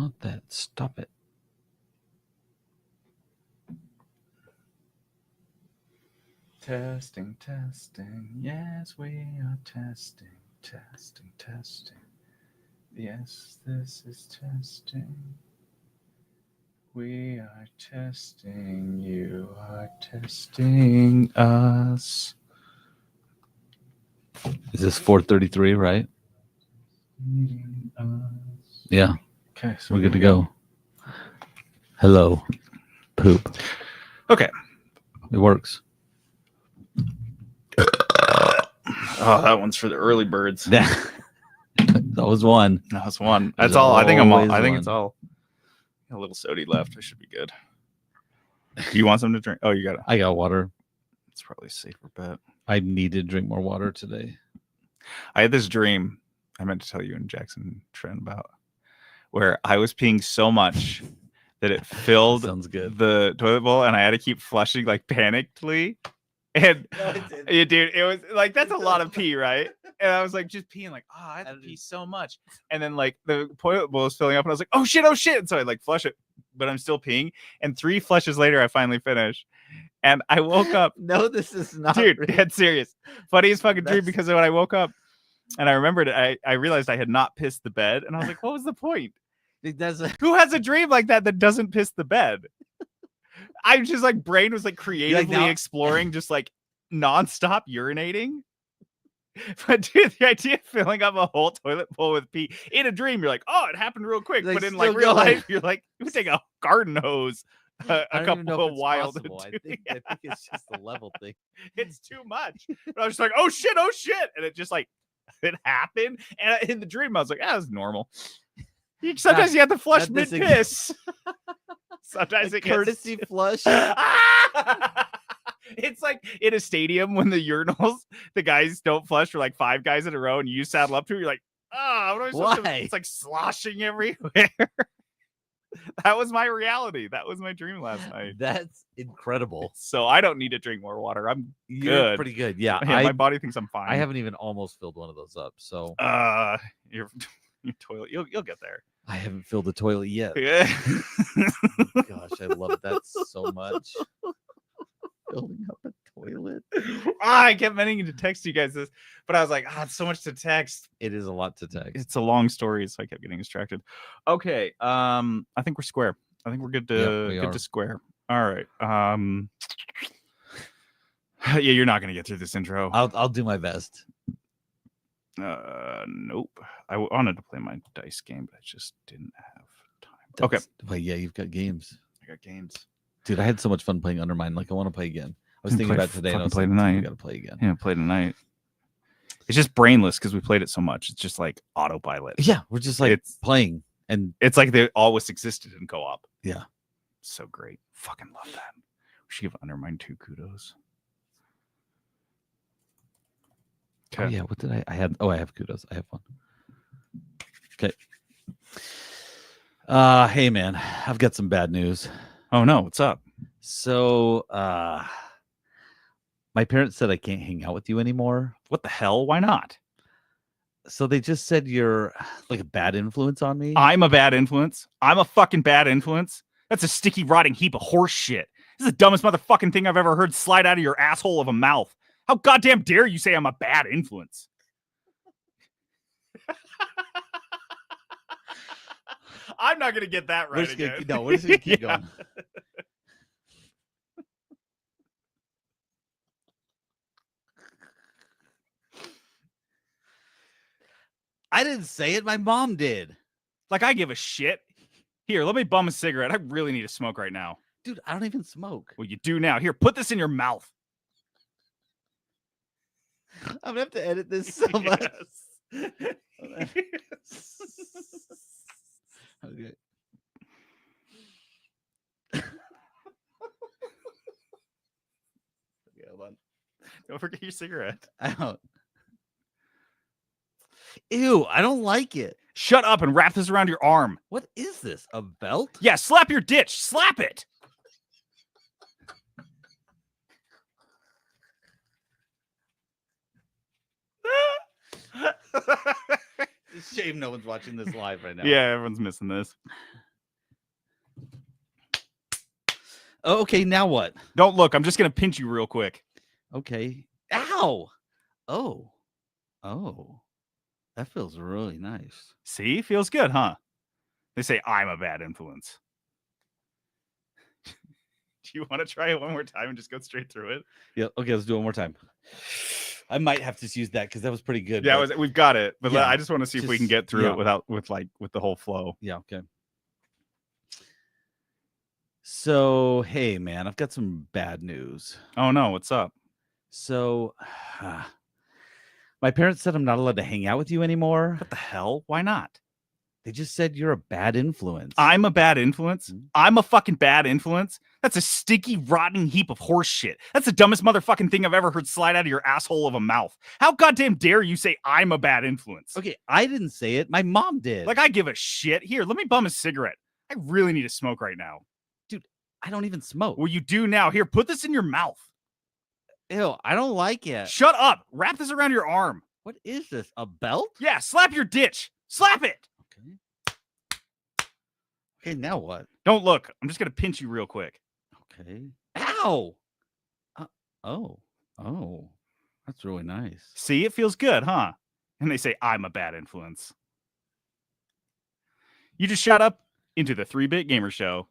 Not that. Stop it. Testing. Yes, we are testing. Yes, this is testing. We are testing. You are testing us. Is this 433, right? Yeah. Okay, so We're good to go. Hello, poop. Okay. It works. Oh, that one's for the early birds. That was one. That was one. There's That's all. I think I'm all. always I think one. it's all. A little sody left. I should be good. Do you want something to drink? Oh, you got it. I got water. It's probably a safer bet. I need to drink more water today. I had this dream I meant to tell you and Jackson Trent about, where I was peeing so much that it filled Sounds good. the toilet bowl, and I had to keep flushing like panickedly. And yeah, dude, it was like, that's a lot of pee, right? And I was like just peeing, like, oh, I have to pee so much. And then like the toilet bowl was filling up, and I was like, oh shit. And so I like flush it, but I'm still peeing. And 3 flushes later, I finally finished. And I woke up. No, this is not. Dude, real. dead serious. Funniest fucking dream, That's- because when I woke up and I remembered it, I realized I had not pissed the bed. And I was like, what was the point? Who has a dream like that doesn't piss the bed? I just like, brain was like creatively now- exploring, just like nonstop urinating. But dude, the idea of filling up a whole toilet bowl with pee in a dream, you're like, oh, it happened real quick. Like, But in like still real going. life, you're like, you would take a garden hose, a I don't even know couple if of it's wild. possible. I think it's just a level thing. It's too much. But I was just like, oh shit, and it just like it happened. And in the dream, I was like, it's normal. Sometimes you have to flush Not mid this piss. Sometimes it gets Courtesy flush. It's like in a stadium when the urinals, the guys don't flush for like 5 guys in a row, and you saddle up to it, you're like, what am I supposed to do? Why? It's like sloshing everywhere. That was my reality. That was my dream last night. That's incredible. So I don't need to drink more water. I'm You're good. pretty good. Yeah, My body thinks I'm fine. I haven't even almost filled one of those up. So Your toilet. You'll get there. I haven't filled the toilet yet. Yeah. Gosh, I love that so much. Filling up a toilet. I kept meaning to text you guys this, but I was like, it's so much to text. It is a lot to text. It's a long story, so I kept getting distracted. Okay, I think we're square. I think we're good to Yep, we are. to square. All right. Yeah, you're not gonna get through this intro. I'll do my best. Nope. I wanted to play my dice game, but I just didn't have time. Okay, But yeah, you've got games. I got games. Dude, I had so much fun playing Undermine. Like, I want to play again. I was Yeah, thinking play- about today, and I was fucking like, play dude, tonight. I got to play again. Yeah, play tonight. It's just brainless because we played it so much. It's just like autopilot. Yeah, we're just like It's- playing. And It's like they always existed in co-op. Yeah. So great. Fucking love that. We should give Undermine 2 kudos. oh yeah, what did I had? Oh, I have kudos. I have fun. Okay. Hey man, I've got some bad news. Oh no, what's up? So my parents said I can't hang out with you anymore. What the hell? Why not? So they just said you're like a bad influence on me. I'm a bad influence. I'm a fucking bad influence. That's a sticky, rotting heap of horse shit. This is the dumbest motherfucking thing I've ever heard slide out of your asshole of a mouth. How goddamn dare you say I'm a bad influence? I'm not gonna get that right again. We're just gonna keep Yeah. going. I didn't say it. My mom did. Like I give a shit. Here, let me bum a cigarette. I really need to smoke right now. Dude, I don't even smoke. Well, you do now. Here, put this in your mouth. I'm gonna have to edit this so much. Okay. Okay, hold on. Don't forget your cigarette. I don't. Ew, I don't like it. Shut up and wrap this around your arm. What is this? A belt? Yeah, slap your ditch. Slap it. It's a shame no one's watching this live right now. Yeah, everyone's missing this. Oh, okay, now what? Don't look. I'm just gonna pinch you real quick. Okay. Ow. Oh. That feels really nice. See, feels good, huh? They say I'm a bad influence. Do you want to try it one more time and just go straight through it? Yeah. Okay, let's do it one more time. I might have to just use that because that was pretty good. Yeah, but- we've got it, but Yeah, I just want to see if we can just- get through yeah. it without with the whole flow. Yeah, okay. So, hey, man, I've got some bad news. Oh no, what's up? So, my parents said I'm not allowed to hang out with you anymore. What the hell? Why not? They just said you're a bad influence. I'm a bad influence. Mhm. I'm a fucking bad influence. That's a sticky, rotten heap of horse shit. That's the dumbest motherfucking thing I've ever heard slide out of your asshole of a mouth. How goddamn dare you say I'm a bad influence? Okay, I didn't say it. My mom did. Like I give a shit. Here, let me bum a cigarette. I really need to smoke right now. I don't even smoke. Well, you do now. Here, put this in your mouth. Ew, I don't like it. Shut up. Wrap this around your arm. What is this? A belt? Yeah, slap your ditch. Slap it. Okay. Okay, now what? Don't look. I'm just gonna pinch you real quick. Okay. Ow. Oh, that's really nice. See, it feels good, huh? And they say I'm a bad influence. You just shot up into the 3-Bit Gamer Show.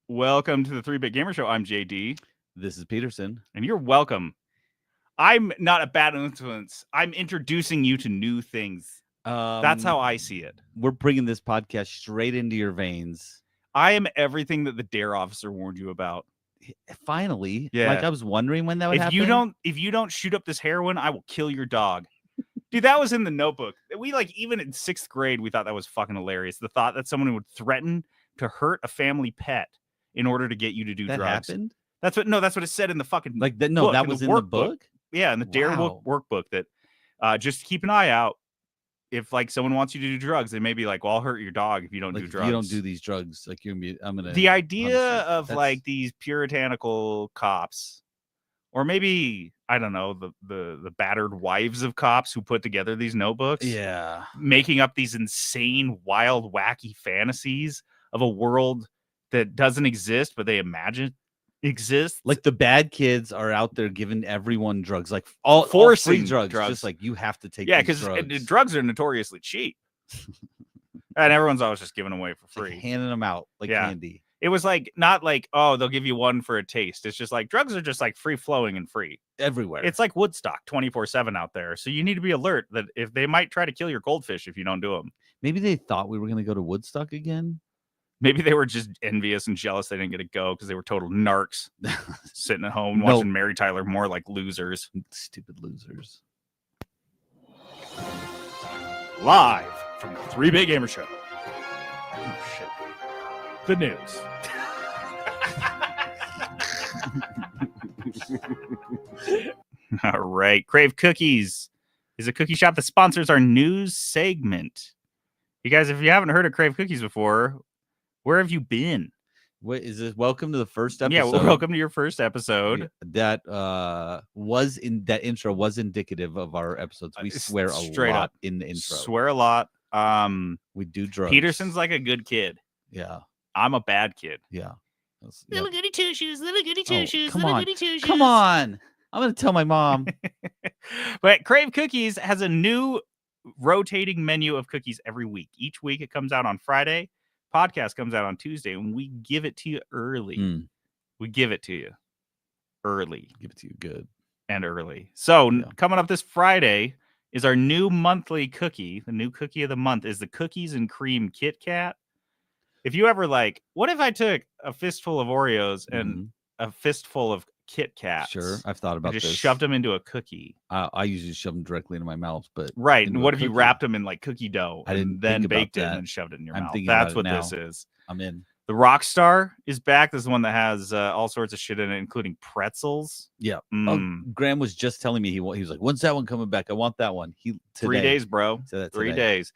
Welcome to the 3-Bit Gamer Show. I'm JD, This is Peterson. and you're welcome. I'm not a bad influence. I'm introducing you to new things. That's how I see it. We're bringing this podcast straight into your veins. I am everything that the DARE officer warned you about. Finally, Yeah. like I was wondering when that would happen. If you don't shoot up this heroin, I will kill your dog. Dude, that was in the Notebook. We even in 6th grade, we thought that was fucking hilarious. The thought that someone would threaten to hurt a family pet in order to get you to do that drugs. happened. That's what it said in the fucking Like that? No, book, that in was the in the workbook. book. Yeah, in the DARE workbook that just keep an eye out. If like someone wants you to do drugs, they may be like, "Well, I'll hurt your dog if you don't Like do if drugs." you don't do these drugs, like I'm gonna. The idea punish you. of That's- like these puritanical cops, or maybe I don't know the battered wives of cops who put together these notebooks, Yeah. making up these insane, wild, wacky fantasies of a world that doesn't exist, but they imagine exists. Like the bad kids are out there giving everyone drugs, like all Forcing free drugs, drugs. just like you have to take. yeah, these because drugs are notoriously cheap, and everyone's always just giving away for It's like free. handing them out like Yeah. candy. It was like not like, oh, they'll give you one for a taste. It's just like drugs are just like free flowing and free. Everywhere. It's like Woodstock 24/7 out there. So you need to be alert that if they might try to kill your goldfish if you don't do them. Maybe they thought we were gonna go to Woodstock again. Maybe they were just envious and jealous they didn't get to go because they were total narcs sitting at home No. watching Mary Tyler Moore like losers. Stupid losers. Live from the 3-Bit Gamer Show. Oh, shit. The news. All right. Crave Cookies is a cookie shop that sponsors our news segment. You guys, if you haven't heard of Crave Cookies before, where have you been? What is this? Welcome to the first episode. Yeah, well, welcome to your first episode. That intro was indicative of our episodes. We It's swear a straight lot up. in the intro. Swear a lot. We do drugs. Peterson's like a good kid. Yeah, I'm a bad kid. yeah. That's- Little yep. goody two shoes, little goody two Oh, shoes, come little on. goody two shoes. Come on. I'm gonna tell my mom. But Crave Cookies has a new rotating menu of cookies every week. Each week it comes out on Friday. Podcast comes out on Tuesday, and we give it to you early. Mm, We give it to you early give it to you good. and early. So Yeah. coming up this Friday is our new monthly cookie. The new cookie of the month is the Cookies and Cream Kit Kat. If you ever like, what if I took a fistful of Oreos and a fistful of Kit Kats? Sure, I've thought and about just this. shoved them into a cookie. I usually shove them directly into my mouth, but Right. into And a what if you cookie. wrapped them in like cookie dough I and didn't then think about baked it that. and then shoved it in your I'm mouth? thinking That's about what it this is. I'm in. The Rockstar is back. This is one that has all sorts of shit in it, including pretzels. Yeah. Mm, Oh, Graham was just telling me he was like, "When's that one coming back? I want that one." 3 days, bro. Said that 3 today. days.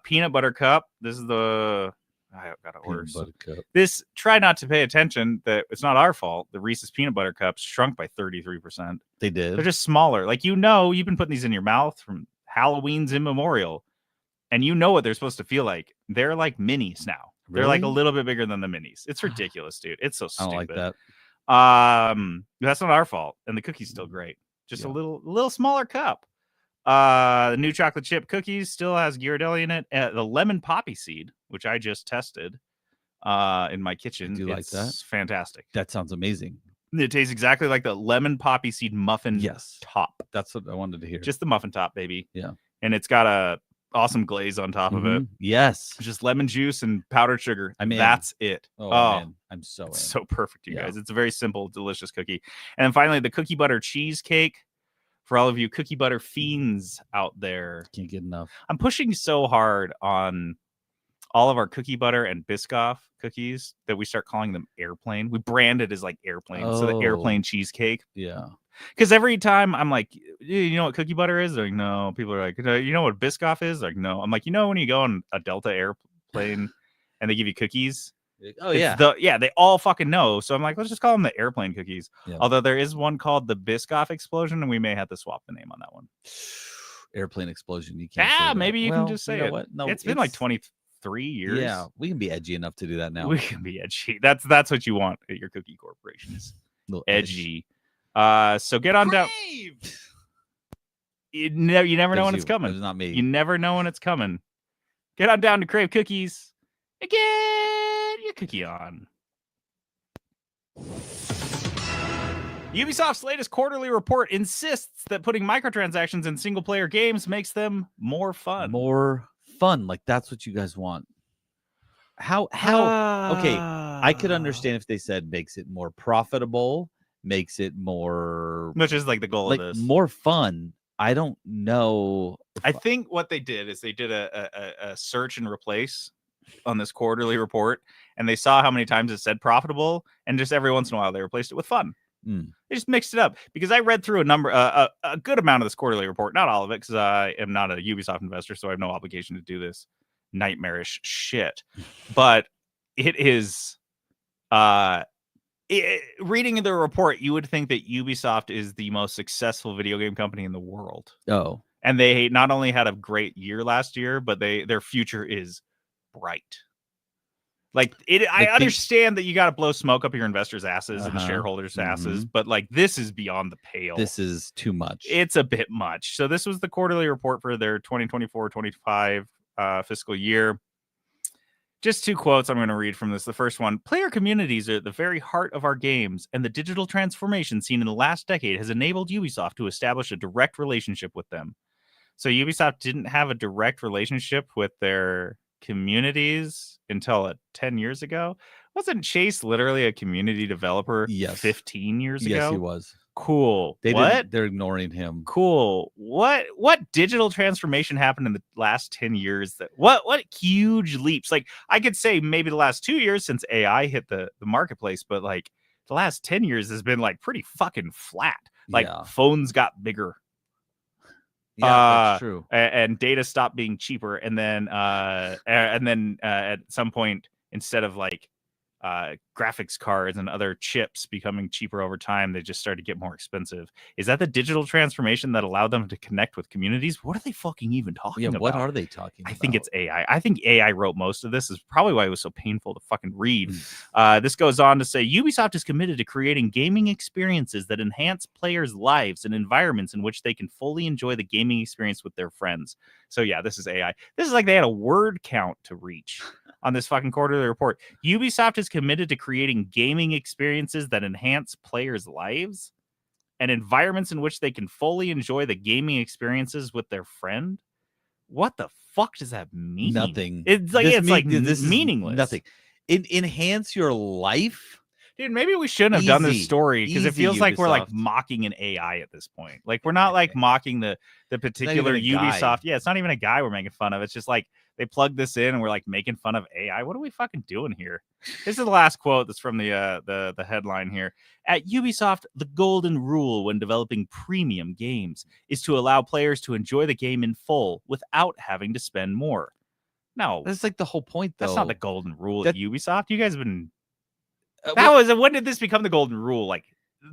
Peanut butter cup. This is the. I gotta order. Peanut butter cup. This. Try not to pay attention. That it's not our fault. The Reese's peanut butter cups shrunk by 33%. They They're did. just smaller. Like you've been putting these in your mouth from Halloween's immemorial. And you know what they're supposed to feel like. They're like minis now. They're like a Really? little bit bigger than the minis. It's ridiculous, dude. It's so I stupid. don't like that. That's not our fault. And the cookie's still great. Just Yeah. a little smaller cup. The new chocolate chip cookies still has Ghirardelli in it. The lemon poppy seed, which I just tested in my kitchen. do like that. It's fantastic. That sounds amazing. It tastes exactly like the lemon poppy seed muffin Yes. top. That's what I wanted to hear. Just the muffin top, baby. Yeah. And it's got a awesome glaze on top of it. Mhm. Yes. It's just lemon juice and powdered sugar. I'm in. That's it. Oh, man. I'm so in. it's so perfect, you Yeah. guys. It's a very simple, delicious cookie. And then finally, the cookie butter cheesecake. For all of you cookie butter fiends out there, Can't get enough. I'm pushing so hard on all of our cookie butter and Biscoff cookies that we start calling them airplane. We brand it as like airplane. So the Oh. airplane cheesecake. Yeah. Because every time I'm like, you know what cookie butter is? They're like, no. People are like, you know what Biscoff is? Like, no. I'm like, you know when you go on a Delta airplane and they give you cookies? Oh, It's yeah. they all fucking know. So I'm like, let's just call them the airplane cookies. Yeah. Although there is one called the Biscoff explosion, and we may have to swap the name on that one. Airplane explosion. You can't. say Yeah, that. maybe you Well, can just say know it. What? No, It's been like 23 years. Yeah, we can be edgy enough to do that now. We can be edgy. That's what you want at your cookie corporation is Little edge. edgy. So get on down. You never know when it's coming. It's not me. You never know when it's coming. Get on down to Crave Cookies and get your cookie on. Ubisoft's latest quarterly report insists that putting microtransactions in single-player games makes them more fun. More fun. Like that's what you guys want. How? Okay, I could understand if they said makes it more profitable, makes it more which is like the goal like of this. more fun. I don't know. I think what they did is they did a search and replace on this quarterly report, and they saw how many times it said profitable, and just every once in a while they replaced it with fun. They just mixed it up because I read through a good amount of this quarterly report, not all of it, because I am not a Ubisoft investor, so I have no obligation to do this nightmarish shit. But it is reading the report, you would think that Ubisoft is the most successful video game company in the world. Oh, And they not only had a great year last year, but their future is bright. Like I understand that you got to blow smoke up your investors' asses and the shareholders' asses, but like this is beyond the pale. this is too much. It's a bit much. So this was the quarterly report for their 2024-25 fiscal year. Just two quotes I'm going to read from this. The first one: player communities are at the very heart of our games, and the digital transformation seen in the last decade has enabled Ubisoft to establish a direct relationship with them. So Ubisoft didn't have a direct relationship with their communities until 10 years ago. Wasn't Chase literally a community developer 15 years ago? Yes, he was. Cool. They're ignoring him. Cool. What digital transformation happened in the last 10 years? What huge leaps? Like I could say maybe the last 2 years since AI hit the marketplace, but like the last 10 years has been like pretty fucking flat. Like phones got bigger. Yeah, that's true. And data stopped being cheaper, and then at some point, instead of like graphics cards and other chips becoming cheaper over time, they just started to get more expensive. Is that the digital transformation that allowed them to connect with communities? What are they fucking even talking about? What are they talking about? I think it's AI. I think AI wrote most of this. This is probably why it was so painful to fucking read. This goes on to say Ubisoft is committed to creating gaming experiences that enhance players' lives and environments in which they can fully enjoy the gaming experience with their friends. So yeah, this is AI. This is like they had a word count to reach on this fucking quarterly report. Ubisoft is committed to creating gaming experiences that enhance players' lives and environments in which they can fully enjoy the gaming experiences with their friend. What the fuck does that mean? Nothing. It's like this meaningless. Nothing. Enhance your life. Dude, maybe we shouldn't have done this story because it Easy, feels like we're like Ubisoft. mocking an AI at this point. Like we're not like mocking the particular even a guy. Ubisoft. Yeah, it's not even a guy we're making fun of. It's just like they plugged this in and we're like making fun of AI. What are we fucking doing here? This is the last quote that's from the headline here. At Ubisoft, the golden rule when developing premium games is to allow players to enjoy the game in full without having to spend more. No, That's like the whole point, though. that's not the golden rule at That- Ubisoft. You guys have been Well, when did this become the golden rule? Like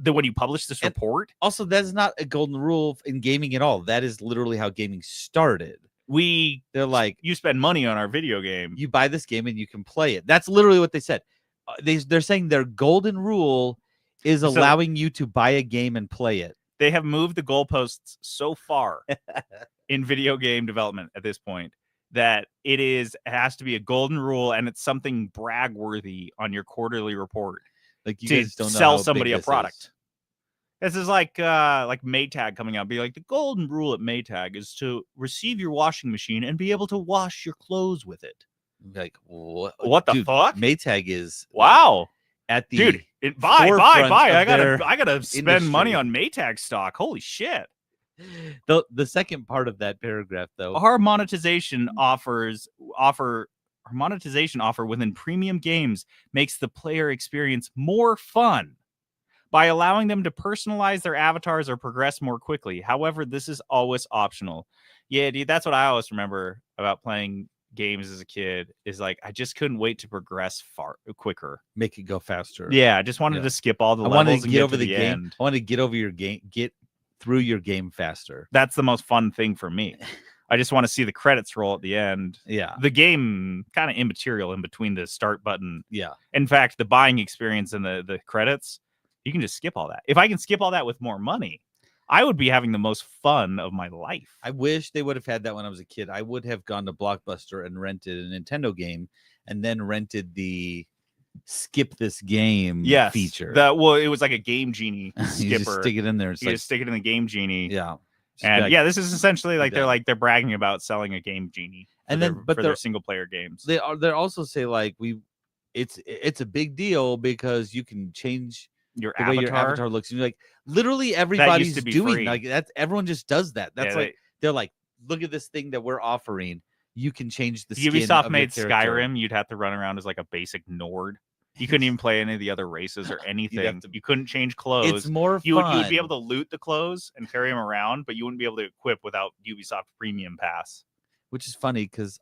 when you publish this And- report, Also, that's not a golden rule in gaming at all. That is literally how gaming started. They're like, you spend money on our video game. you buy this game and you can play it. That's literally what they said. They're saying their golden rule is So- allowing you to buy a game and play it. They have moved the goalposts so far in video game development at this point that it has to be a golden rule, and it's something brag worthy on your quarterly report Like you to guys don't know sell how big somebody a this is. product. This is like Maytag coming out, be like, the golden rule at Maytag is to receive your washing machine and be able to wash your clothes with it. Like what? What the Dude, fuck? Maytag is Wow, at the dude! Buy! forefront I of their gotta spend money industry. on Maytag stock. Holy shit! the second part of that paragraph though. Our monetization offer within premium games makes the player experience more fun by allowing them to personalize their avatars or progress more quickly. However, this is always optional. Yeah, dude, that's what I always remember about playing games as a kid, is like I just couldn't wait to progress quicker. Make it go faster. Yeah, I just wanted Yeah. to skip all the I levels wanted and to get over the game. end. I wanted to get over your game, get through your game faster. That's the most fun thing for me. I just want to see the credits roll at the end. Yeah. The game kind of immaterial in between the start button. Yeah. In fact, the buying experience and the credits, you can just skip all that. If I can skip all that with more money, I would be having the most fun of my life. I wish they would have had that when I was a kid. I would have gone to Blockbuster and rented a Nintendo game and then rented the skip this game feature. It was like a Game Genie You skipper. just stick it in there. It's You like, just stick it in the Game Genie. yeah. Just be And like- yeah, this is essentially like Yeah. they're bragging about selling a Game Genie. And then- but for their they're- single player games. They're also say like it's a big deal because you can change Your the avatar, way your avatar looks. And you're like, literally everybody's to be doing free. like that's everyone just does that. That's Yeah, like they're like, look at this thing that we're offering. You can change the if skin Ubisoft of your made character. Skyrim, you'd have to run around as like a basic Nord. You couldn't even play any of the other races or anything. to- You couldn't change clothes. It's more You fun. would be able to loot the clothes and carry them around, but you wouldn't be able to equip without Ubisoft Premium Pass. Which is funny because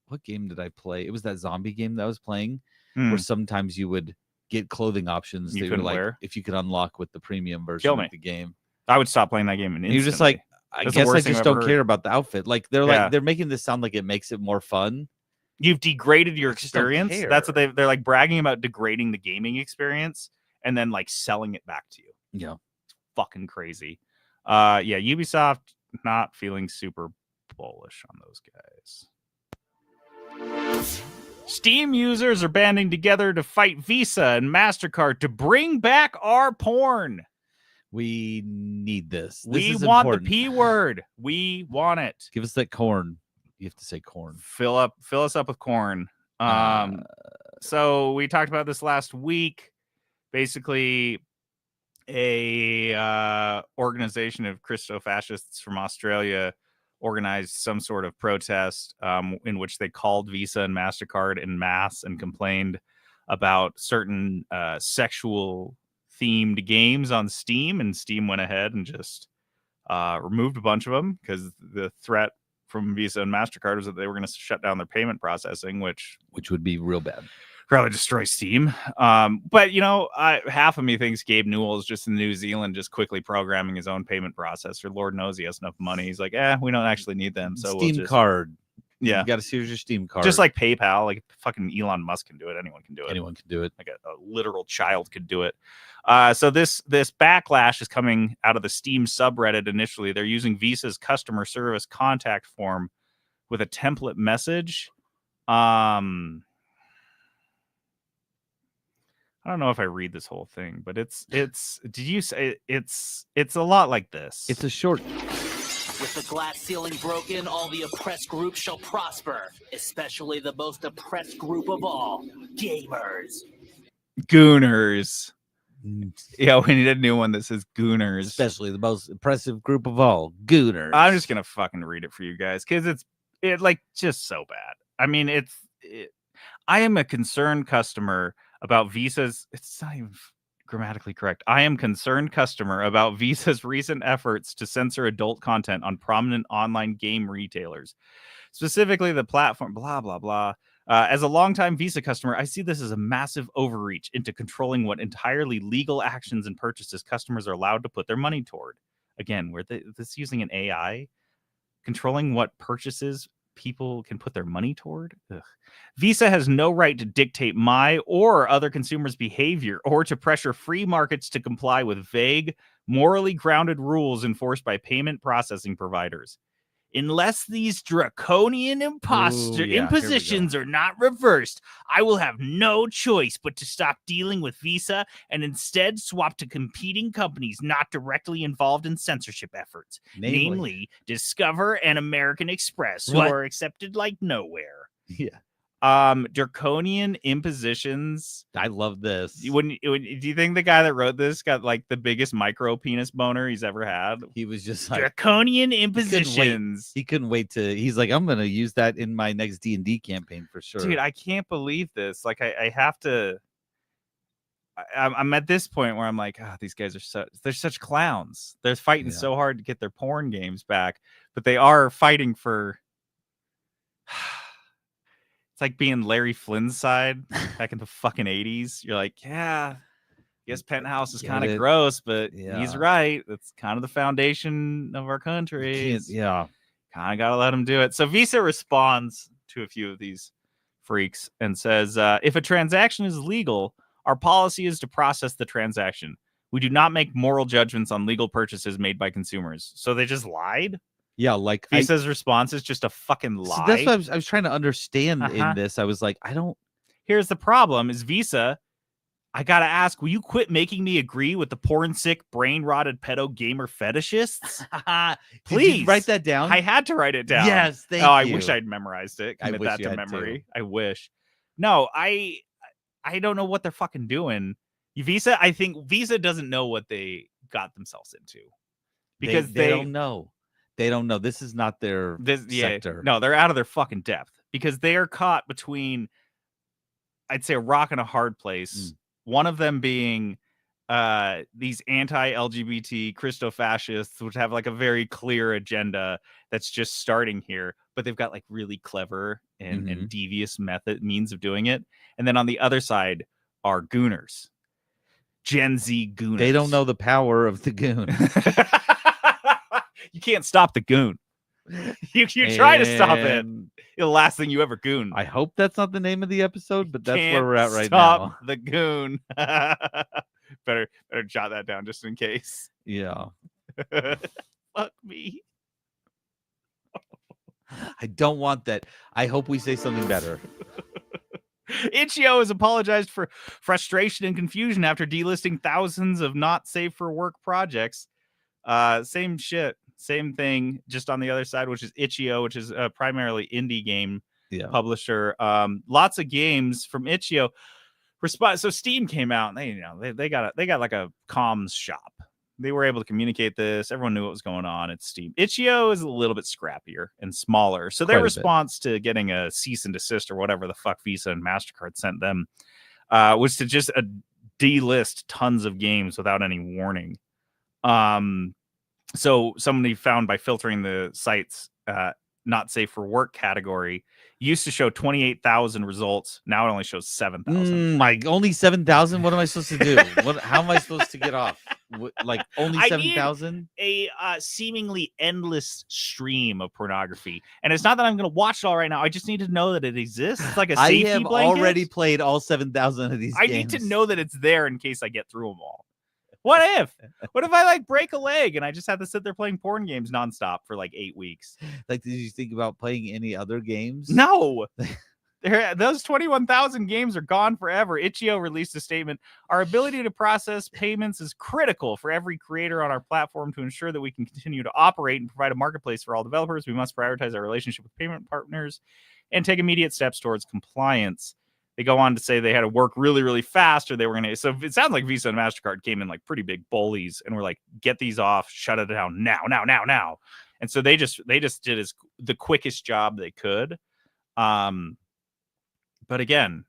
what game did I play? It was that zombie game that I was playing Hmm. where sometimes you would get clothing options You that you couldn't like wear? if you could unlock with the premium version Kill of me. the game. I would stop playing that game and And you're just like, I That's the guess I worst thing just I've don't ever care about the outfit. Like they're Yeah. like they're making this sound like it makes it more fun. you've degraded your I just don't experience. That's what care. they're like bragging about, degrading the gaming experience and then like selling it back to you. Yeah. Fucking crazy. Yeah, Ubisoft not feeling super bullish on those guys. Steam users are banding together to fight Visa and MasterCard to bring back our porn. We need this. We is want important. the P word. We want it. Give us that corn. You have to say corn. Fill us up with corn. So we talked about this last week. Basically, a organization of Christo-fascists from Australia organized some sort of protest in which they called Visa and MasterCard en masse and complained about certain sexual themed games on Steam, and Steam went ahead and just removed a bunch of them because the threat from Visa and MasterCard was that they were going to shut down their payment processing, which Would be real bad. probably destroy Steam. But half of me thinks Gabe Newell is just in New Zealand, just quickly programming his own payment processor. Lord knows he has enough money. He's like, we don't actually need them. So Steam we'll just, card. yeah, You got to see your Steam card. just like PayPal, like fucking Elon Musk can do it. Anyone can do it. anyone can do it. Like a literal child could do it. So this backlash is coming out of the Steam subreddit. Initially, they're using Visa's customer service contact form with a template message. I don't know if I read this whole thing, but it's did you say it's a lot like this? It's a short. With the glass ceiling broken, all the oppressed groups shall prosper, especially the most oppressed group of all, gamers. Gooners. Yeah, we need a new one that says Gooners. Especially the most impressive group of all, Gooners. I'm just gonna fucking read it for you guys because it's like just so bad. I mean, I am a concerned customer about Visa's. It's not even grammatically correct. I am concerned customer about Visa's recent efforts to censor adult content on prominent online game retailers, specifically the platform. Blah blah blah. As a longtime Visa customer, I see this as a massive overreach into controlling what entirely legal actions and purchases customers are allowed to put their money toward. Again, this using an AI, controlling what purchases people can put their money toward. Ugh. Visa has no right to dictate my or other consumers' behavior or to pressure free markets to comply with vague, morally grounded rules enforced by payment processing providers. Unless these draconian impositions are not reversed, I will have no choice but to stop dealing with Visa and instead swap to competing companies not directly involved in censorship efforts, namely Discover and American Express, who are accepted like nowhere. Yeah. Draconian impositions. I love this. Do you think the guy that wrote this got like the biggest micro penis boner he's ever had? He was just like Draconian impositions. He couldn't wait to. He's like, I'm gonna use that in my next D&D campaign for sure. Dude, I can't believe this. Like, I have to. I'm at this point where I'm like, these guys are they're such clowns. They're fighting so hard to get their porn games back, but they are fighting for. It's like being Larry Flynn's side back in the fucking 80s. You're like, yeah, I guess Penthouse is kind of gross, but he's right. That's kind of the foundation of our country. Yeah. Kind of got to let him do it. So Visa responds to a few of these freaks and says, if a transaction is legal, our policy is to process the transaction. We do not make moral judgments on legal purchases made by consumers. So they just lied? Yeah, like Visa's response is just a fucking lie. So that's what I was trying to understand in this. I was like, I don't. Here's the problem: is Visa. I gotta ask, will you quit making me agree with the porn sick, brain rotted pedo gamer fetishists? Please Did you write that down. I had to write it down. Yes, thank you. I wish I'd memorized it. Commit that to memory. I wish. No, I don't know what they're fucking doing. Visa, I think Visa doesn't know what they got themselves into because they don't know. They don't know. This is not their sector. No, they're out of their fucking depth because they are caught between, I'd say, a rock and a hard place. One of them being these anti-LGBT Christo-fascists, which have like a very clear agenda that's just starting here, but they've got like really clever and devious means of doing it. And then on the other side are gooners, Gen Z gooners. They don't know the power of the goon. You can't stop the goon. You try to stop it. The last thing you ever goon. I hope that's not the name of the episode, but that's where we're at right stop now. The goon. better jot that down just in case. Yeah. Fuck me. I don't want that. I hope we say something better. Itch.io has apologized for frustration and confusion after delisting thousands of not safe for work projects. Same shit. Same thing, just on the other side, which is Itch.io, which is primarily indie game publisher. Lots of games from Itch.io. So Steam came out, and they got like a comms shop. They were able to communicate this. Everyone knew what was going on. It's Steam. Itch.io is a little bit scrappier and smaller. So their response to getting a cease and desist or whatever the fuck Visa and MasterCard sent them was to just delist tons of games without any warning. So somebody found by filtering the site's not safe for work category used to show 28,000 results. Now it only shows 7,000. Like only 7,000? What am I supposed to do? How am I supposed to get off? Like only 7,000? A seemingly endless stream of pornography. And it's not that I'm going to watch it all right now. I just need to know that it exists. It's like a safety blanket. I have already played all 7,000 of these games. I need to know that it's there in case I get through them all. What if I like break a leg and I just have to sit there playing porn games nonstop for like 8 weeks? Like, did you think about playing any other games? No. Those 21,000 games are gone forever. Itch.io released a statement. Our ability to process payments is critical for every creator on our platform to ensure that we can continue to operate and provide a marketplace for all developers. We must prioritize our relationship with payment partners and take immediate steps towards compliance. They go on to say they had to work really, really fast, or they were going to. So it sounds like Visa and MasterCard came in like pretty big bullies and were like, get these off, shut it down now. And so they just did the quickest job they could. But again,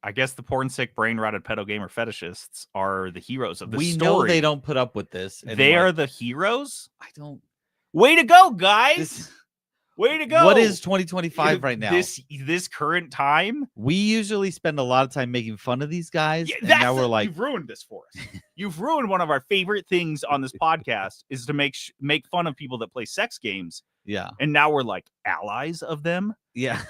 I guess the porn sick, brain rotted pedo gamer fetishists are the heroes of this story. We know they don't put up with this. They are the heroes. I don't. Way to go, guys. Way to go. What is 2025 right now? This current time? We usually spend a lot of time making fun of these guys, Yeah, and that's now we're like, you've ruined this for us. You've ruined one of our favorite things on this podcast is to make fun of people that play sex games, yeah, and now we're like allies of them. yeah.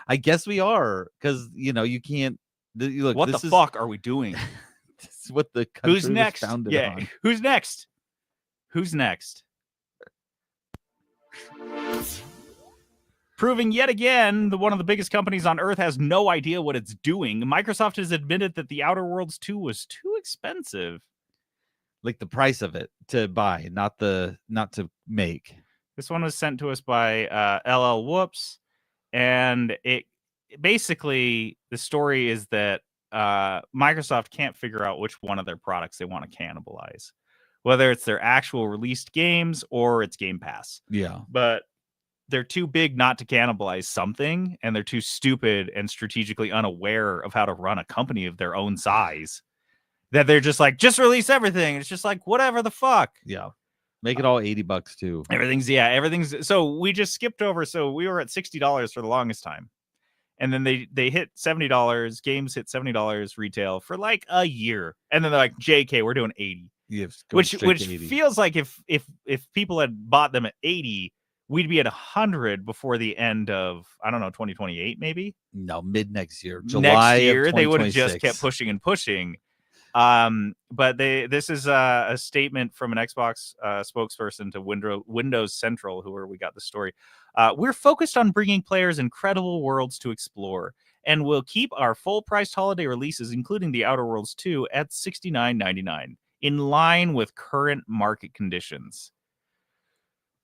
I guess we are, because you can't. Look, What this the is, fuck are we doing? This is what the country Who's was next? founded Yeah, on. who's next? Who's next? Proving yet again that one of the biggest companies on Earth has no idea what it's doing, Microsoft has admitted that The Outer Worlds 2 was too expensive. Like the price of it to buy, not to make. This one was sent to us by LL Whoops, and it basically the story is that Microsoft can't figure out which one of their products they want to cannibalize, whether it's their actual released games or it's Game Pass. Yeah. But they're too big not to cannibalize something, and they're too stupid and strategically unaware of how to run a company of their own size that they're just like, just release everything. It's just like, whatever the fuck. Yeah. Make it all $80 too. Everything's so we just skipped over. So we were at $60 for the longest time. And then they hit $70. Games hit $70 retail for like a year. And then they're like, JK, we're doing 80. Which feels like if people had bought them at 80, we'd be at 100 before the end of, I don't know, 2028 maybe. No, mid next year. July next year they would have just kept pushing and pushing. But this is a statement from an Xbox spokesperson to Windows Central, we got the story. We're focused on bringing players incredible worlds to explore, and we'll keep our full-priced holiday releases, including The Outer Worlds 2, at $69.99, in line with current market conditions.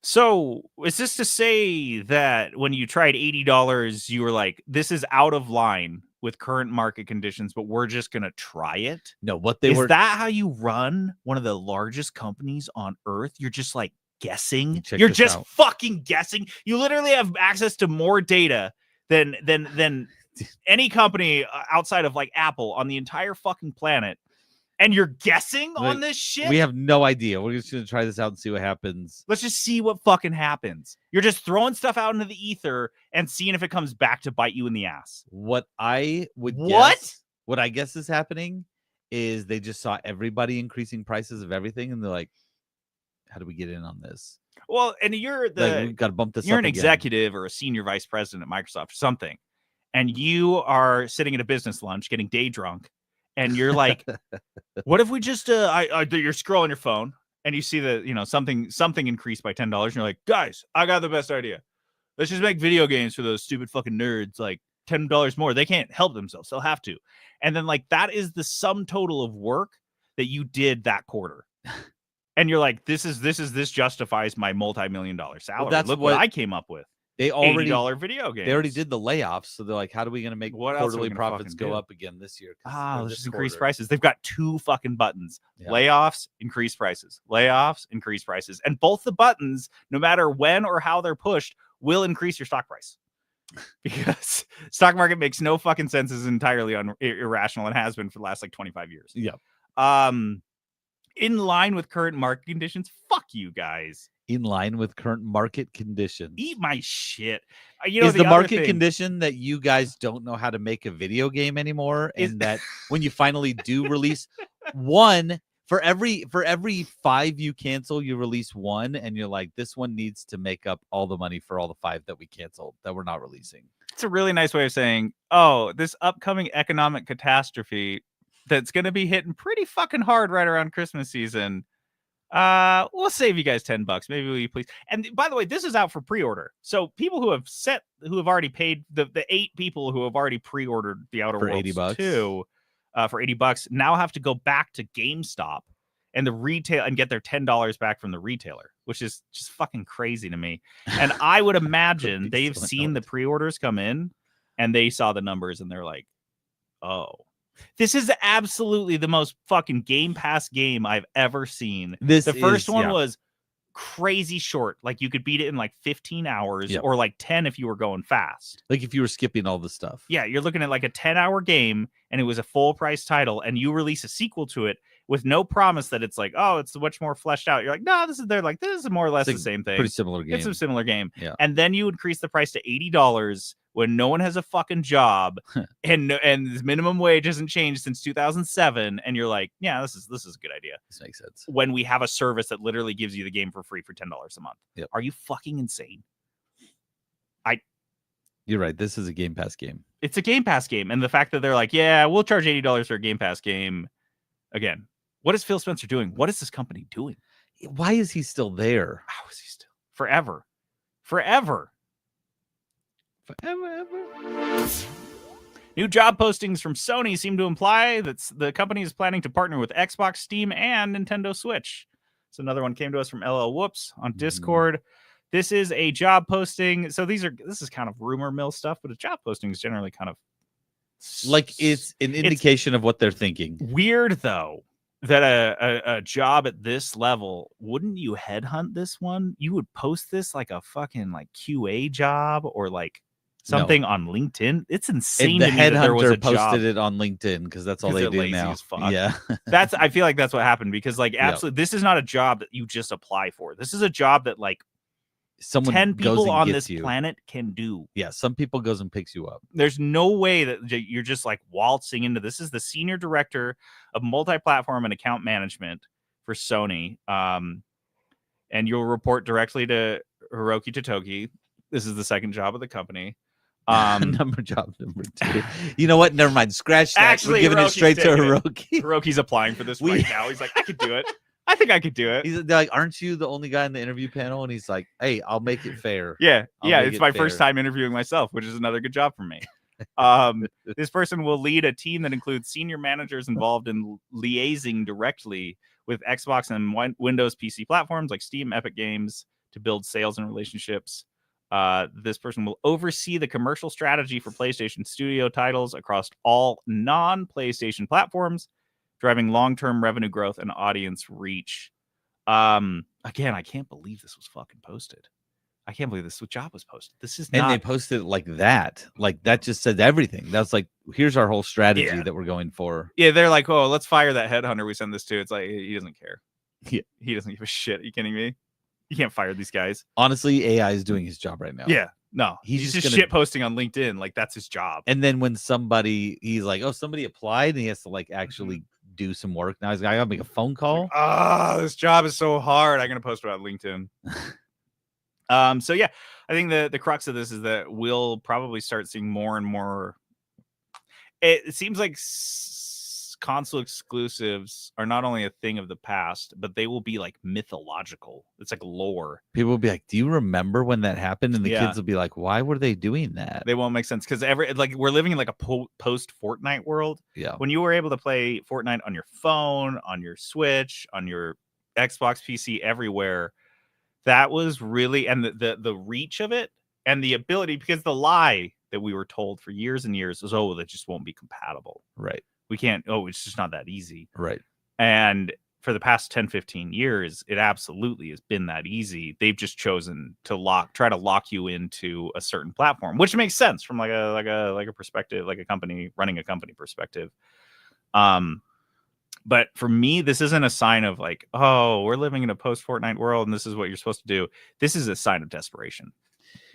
So is this to say that when you tried $80, you were like, this is out of line with current market conditions, but we're just going to try it? No, Is that how you run one of the largest companies on Earth? You're just like guessing. You're just fucking guessing. You literally have access to more data than any company outside of like Apple on the entire fucking planet. And you're guessing on this shit? We have no idea. We're just going to try this out and see what happens. Let's just see what fucking happens. You're just throwing stuff out into the ether and seeing if it comes back to bite you in the ass. What I guess is happening is they just saw everybody increasing prices of everything, and they're like, how do we get in on this? Well, and you're we've got to bump this up. You're an executive or a senior vice president at Microsoft or something, and you are sitting at a business lunch getting day drunk. And you're like, what if we just you're scrolling your phone and you see that, something increased by $10. And you're like, guys, I got the best idea. Let's just make video games for those stupid fucking nerds, like $10 more. They can't help themselves. They'll have to. And then like, that is the sum total of work that you did that quarter. And you're like, this justifies my multi-million-dollar salary. That's Look what I came up with. They already $80 video games. They already did the layoffs, so they're like, "How are we going to make quarterly profits go up again this year?" Let's just increase prices. They've got two fucking buttons: layoffs, increase prices. Layoffs, increase prices, and both the buttons, no matter when or how they're pushed, will increase your stock price. Because stock market makes no fucking sense, is entirely irrational, and has been for the last like 25 years. Yeah. In line with current market conditions. Fuck you guys. In line with current market conditions. Eat my shit. Is the market condition that you guys don't know how to make a video game anymore, and that when you finally do release one, for every 5 you cancel, you release one, and you're like, this one needs to make up all the money for all the 5 that we canceled that we're not releasing. It's a really nice way of saying, oh, this upcoming economic catastrophe that's going to be hitting pretty fucking hard right around Christmas season. We'll save you guys $10. Maybe will you please? And by the way, this is out for pre-order. So people who have already paid the 8 people who have already pre-ordered The Outer Worlds $80 2 for $80 now have to go back to GameStop and the retail and get their $10 back from the retailer, which is just fucking crazy to me. And I would imagine they've seen the pre-orders come in and they saw the numbers and they're like, oh. This is absolutely the most fucking Game Pass game I've ever seen. The first one was crazy short. Like you could beat it in like 15 hours or like 10 if you were going fast. Like if you were skipping all the stuff. Yeah, you're looking at like a 10-hour game and it was a full price title and you release a sequel to it with no promise that it's like, oh, it's much more fleshed out. You're like, no, this is more or less It's the same thing. Pretty similar game. It's a similar game. Yeah. And then you increase the price to $80 when no one has a fucking job and the minimum wage hasn't changed since 2007. And you're like, yeah, this is a good idea. This makes sense. When we have a service that literally gives you the game for free for $10 a month. Yep. Are you fucking insane? You're right. This is a Game Pass game. It's a Game Pass game. And the fact that they're like, yeah, we'll charge $80 for a Game Pass game. Again, what is Phil Spencer doing? What is this company doing? Why is he still there? How is he still? Forever. Forever. New job postings from Sony seem to imply that the company is planning to partner with Xbox, Steam, and Nintendo Switch. So another one came to us from LL Whoops on Discord. This is a job posting. So this is kind of rumor mill stuff, but a job posting is generally kind of like it's an indication of what they're thinking. Weird though that a job at this level, wouldn't you headhunt this one? You would post this like a fucking like QA job or like something on LinkedIn. It's insane. The to me that there was headhunter a posted job. it on LinkedIn because that's all 'Cause they they're do lazy now. as fuck. Yeah, I feel like that's what happened because like absolutely, this is not a job that you just apply for. This is a job that like someone 10 goes people and on gets this you. planet can do. Yeah, some people goes and picks you up. There's no way that you're just like waltzing into this. Is the senior director of multi-platform and account management for Sony. And you'll report directly to Hiroki Totoki. This is the second job of the company. Job number 2. You know what? Never mind. Scratch that. Actually, We're giving it Hiroki's straight to taking it. Hiroki. Hiroki's applying for this right now. He's like, I could do it. I think I could do it. They're like, aren't you the only guy in the interview panel? And he's like, hey, I'll make it fair. Yeah, I'll yeah. make It's it my fair. first time interviewing myself, which is another good job for me. This person will lead a team that includes senior managers involved in liaising directly with Xbox and Windows PC platforms like Steam, Epic Games to build sales and relationships. This person will oversee the commercial strategy for PlayStation Studio titles across all non-PlayStation platforms, driving long-term revenue growth and audience reach. Again, I can't believe this was fucking posted. I can't believe this job was posted. This is not. And they posted it like that. Like that just said everything. That's like, here's our whole strategy that we're going for. Yeah, they're like, oh, let's fire that headhunter we send this to. It's like, he doesn't care. Yeah. He doesn't give a shit. Are you kidding me? You can't fire these guys. Honestly, AI is doing his job right now. Yeah. No. He's He's just gonna- shit posting on LinkedIn. Like, that's his job. And then when he's like, oh, somebody applied, and he has to like actually do some work. Now he's got to make a phone call. This job is so hard. I'm gonna post about LinkedIn. So yeah, I think the crux of this is that we'll probably start seeing more and more. It seems like console exclusives are not only a thing of the past, but they will be like mythological. It's like lore. People will be like, do you remember when that happened? And the Yeah. kids will be like, why were they doing that? They won't make sense because we're living in like a post Fortnite world. Yeah. When you were able to play Fortnite on your phone, on your Switch, on your Xbox PC, everywhere, that was really, and the reach of it and the ability, because the lie that we were told for years and years was, oh, that just won't be compatible. Right. We can't, it's just not that easy. Right. And for the past 10, 15 years, it absolutely has been that easy. They've just chosen to try to lock you into a certain platform, which makes sense from like a perspective, like a company running a company perspective. But for me, this isn't a sign of like, oh, we're living in a post Fortnite world and this is what you're supposed to do. This is a sign of desperation.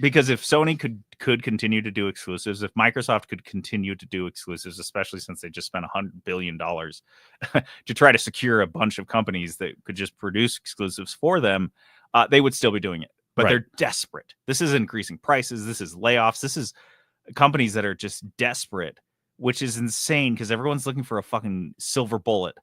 Because if Sony could continue to do exclusives, if Microsoft could continue to do exclusives, especially since they just spent $100 billion to try to secure a bunch of companies that could just produce exclusives for them, they would still be doing it. But Right. they're desperate. This is increasing prices. This is layoffs. This is companies that are just desperate, which is insane because everyone's looking for a fucking silver bullet.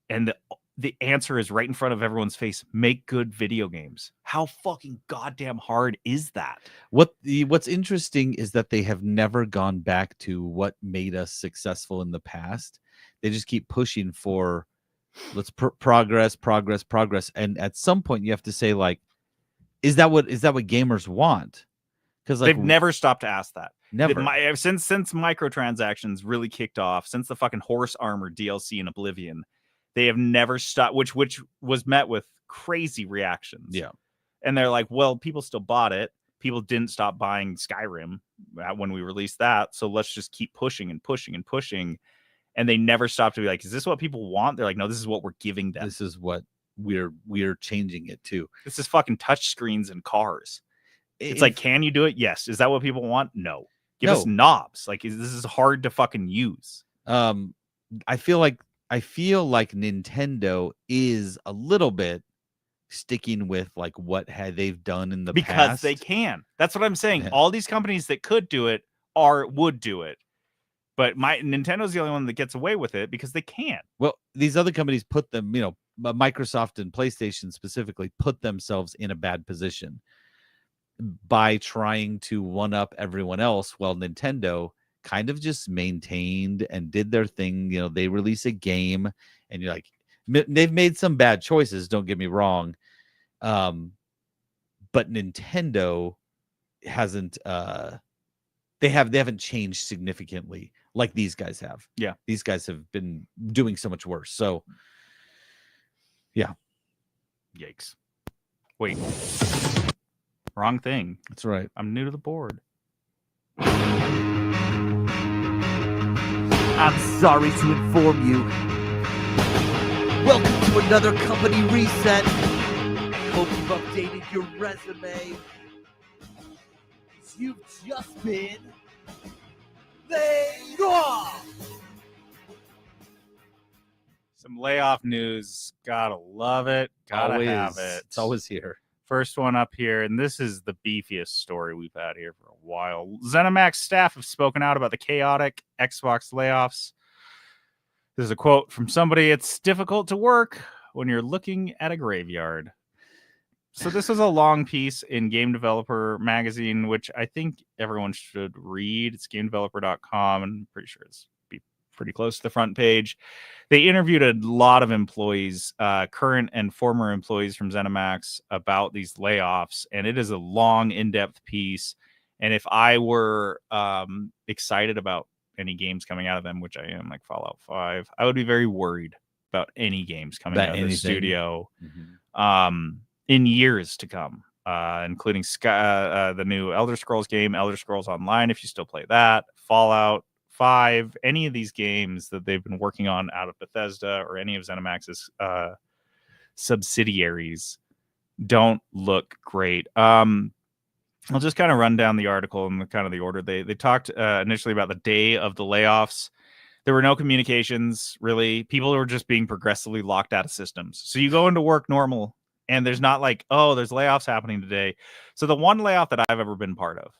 And the answer is right in front of everyone's face. Make good video games. How fucking goddamn hard is that? What's interesting is that they have never gone back to what made us successful in the past. They just keep pushing for let's progress. And at some point you have to say, like, is that what gamers want? Because like They've never stopped to ask that. never. Since microtransactions really kicked off, since the fucking horse armor DLC in Oblivion, they have never stopped, which was met with crazy reactions. Yeah. And they're like, well, people still bought it. People didn't stop buying Skyrim when we released that. So let's just keep pushing and pushing and pushing. and they never stop to be like, is this what people want? They're like, no, this is what we're giving them. This is what we're changing it to. This is fucking touch screens and cars. It's like, can you do it? Yes. Is that what people want? No. Give us knobs. Like, this is hard to fucking use. I feel like Nintendo is a little bit sticking with like what they've done in the past. Because they can. That's what I'm saying. Yeah. All these companies that could do it would do it. But Nintendo's the only one that gets away with it because they can. Well, these other companies put them, Microsoft and PlayStation specifically put themselves in a bad position by trying to one up everyone else. Well, Nintendo kind of just maintained and did their thing. They release a game and you're like, they've made some bad choices, don't get me wrong. But Nintendo hasn't, they haven't changed significantly like these guys have. Yeah. These guys have been doing so much worse. So yeah. Yikes. Wait. Wrong thing. That's right. I'm new to the board. I'm sorry to inform you. Welcome to another company reset. Hope you've updated your resume. You've just been laid off. Some layoff news. Gotta love it. Gotta have it. It's always here. First one up here, and this is the beefiest story we've had here for a while. ZeniMax staff have spoken out about the chaotic Xbox layoffs. This is a quote from somebody. It's difficult to work when you're looking at a graveyard. So this was a long piece in Game Developer magazine, which I think everyone should read. It's gamedeveloper.com, and I'm pretty sure it's pretty close to the front page. They interviewed a lot of employees, current and former employees from ZeniMax about these layoffs, and it is a long, in-depth piece. And if I were excited about any games coming out of them, which I am, like Fallout 5, I would be very worried about any games coming out of the studio in years to come, including the new Elder Scrolls game, Elder Scrolls Online, if you still play that, Fallout 5, any of these games that they've been working on out of Bethesda or any of ZeniMax's subsidiaries don't look great. I'll just kind of run down the article and the order. They talked initially about the day of the layoffs. There were no communications, really. People were just being progressively locked out of systems. So you go into work normal, and there's not like, oh, there's layoffs happening today. So the one layoff that I've ever been part of,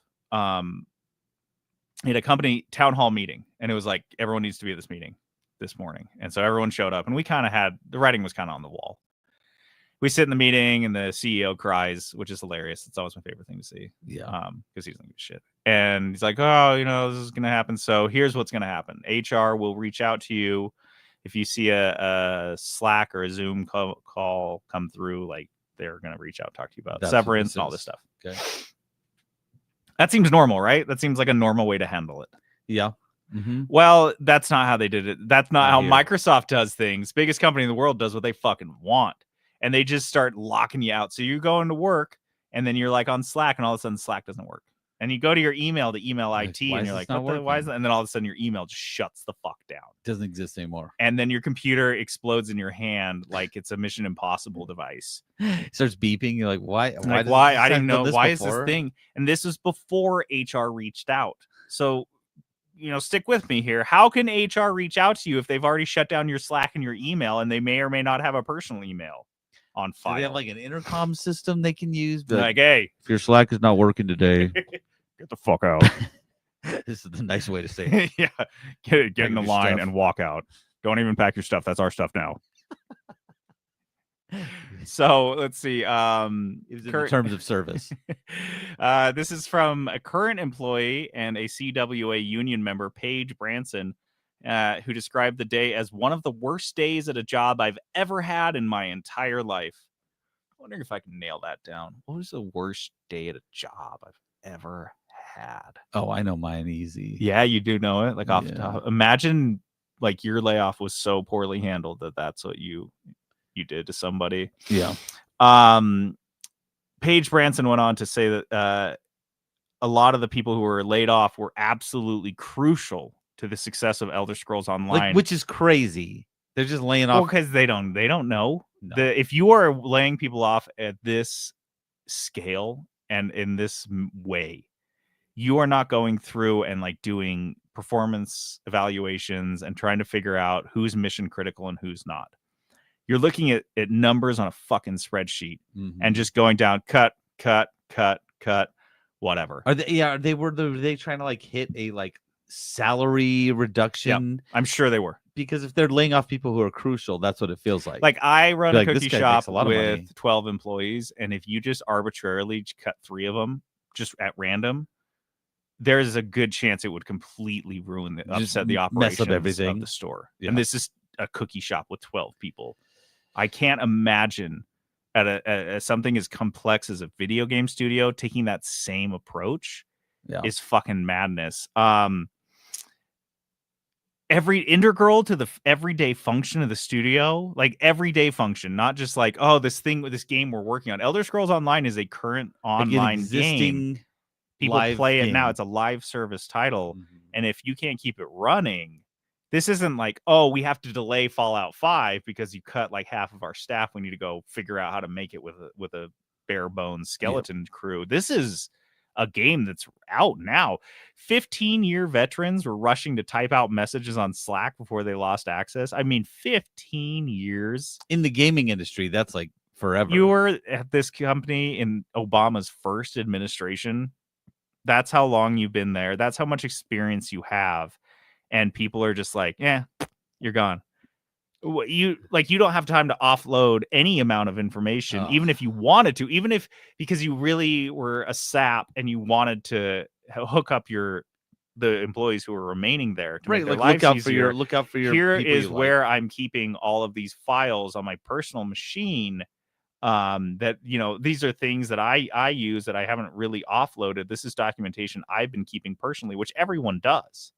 at a company town hall meeting, and it was like, everyone needs to be at this meeting this morning. And so everyone showed up, and we kind of had, the writing was kind of on the wall. We sit in the meeting, and the CEO cries, which is hilarious. It's always my favorite thing to see. Yeah. Because he doesn't give a shit. And he's like, oh, this is going to happen. So here's what's going to happen. HR will reach out to you if you see a Slack or a Zoom call come through. Like, they're going to reach out, talk to you about severance and all this stuff. Okay. That seems normal, right? That seems like a normal way to handle it. Yeah. Mm-hmm. Well, that's not how they did it. That's not how Microsoft does things. Biggest company in the world does what they fucking want. And they just start locking you out. So you go into work, and then you're like on Slack, and all of a sudden Slack doesn't work. And you go to your email to email IT, and you're like, why is that? And then all of a sudden your email just shuts the fuck down. Doesn't exist anymore. And then your computer explodes in your hand like it's a Mission Impossible device. It starts beeping. You're like, why? Why? I didn't know. Why is this thing? And this was before HR reached out. So, stick with me here. How can HR reach out to you if they've already shut down your Slack and your email, and they may or may not have a personal email on file? Do they have like an intercom system they can use? Like, hey, if your Slack is not working today, get the fuck out. This is the nice way to say it. Yeah, get in the line and walk out. Don't even pack your stuff. That's our stuff now. So let's see. It was in the terms of service. This is from a current employee and a CWA union member, Paige Branson, who described the day as one of the worst days at a job I've ever had in my entire life. I'm wondering if I can nail that down. What was the worst day at a job I've ever had? Oh, I know mine easy. Yeah, you do know it. Like off the top. Imagine like your layoff was so poorly handled that that's what you did to somebody. Yeah. Paige Branson went on to say that a lot of the people who were laid off were absolutely crucial to the success of Elder Scrolls Online. which is crazy. They're just laying well, off. because they don't know. No. If you are laying people off at this scale and in this way, you are not going through and like doing performance evaluations and trying to figure out who's mission critical and who's not. You're looking at numbers on a fucking spreadsheet and just going down, cut, whatever. Are they trying to like hit a like salary reduction? I'm sure they were. Because if they're laying off people who are crucial, that's what it feels like. Like I run Like, a this cookie guy shop makes a lot of money. with 12 employees, and if you just arbitrarily cut 3 of them just at random, there's a good chance it would completely ruin upset the operations mess up everything of the store. Yeah. And this is a cookie shop with 12 people. I can't imagine at something as complex as a video game studio taking that same approach. Is fucking madness. Every integral to the everyday function of the studio, like everyday function, not just like, oh, this game we're working on. Elder Scrolls Online is a current online game. People play it now. It's a live service title. And if you can't keep it running, this isn't like, oh, we have to delay Fallout 5 because you cut like half of our staff. We need to go figure out how to make it with a bare bones skeleton crew. This is a game that's out now. 15-year veterans were rushing to type out messages on Slack before they lost access. I mean, 15 years in the gaming industry. That's like forever. You were at this company in Obama's first administration. That's how long you've been there. That's how much experience you have. And people are just like, yeah, you're gone. You don't have time to offload any amount of information, even if you wanted to, because you really were a sap and you wanted to hook up the employees who are remaining there to make their lives easier. Look out for your. Here is where I'm keeping all of these files on my personal machine. That these are things that I use that I haven't really offloaded. This is documentation I've been keeping personally, which everyone does,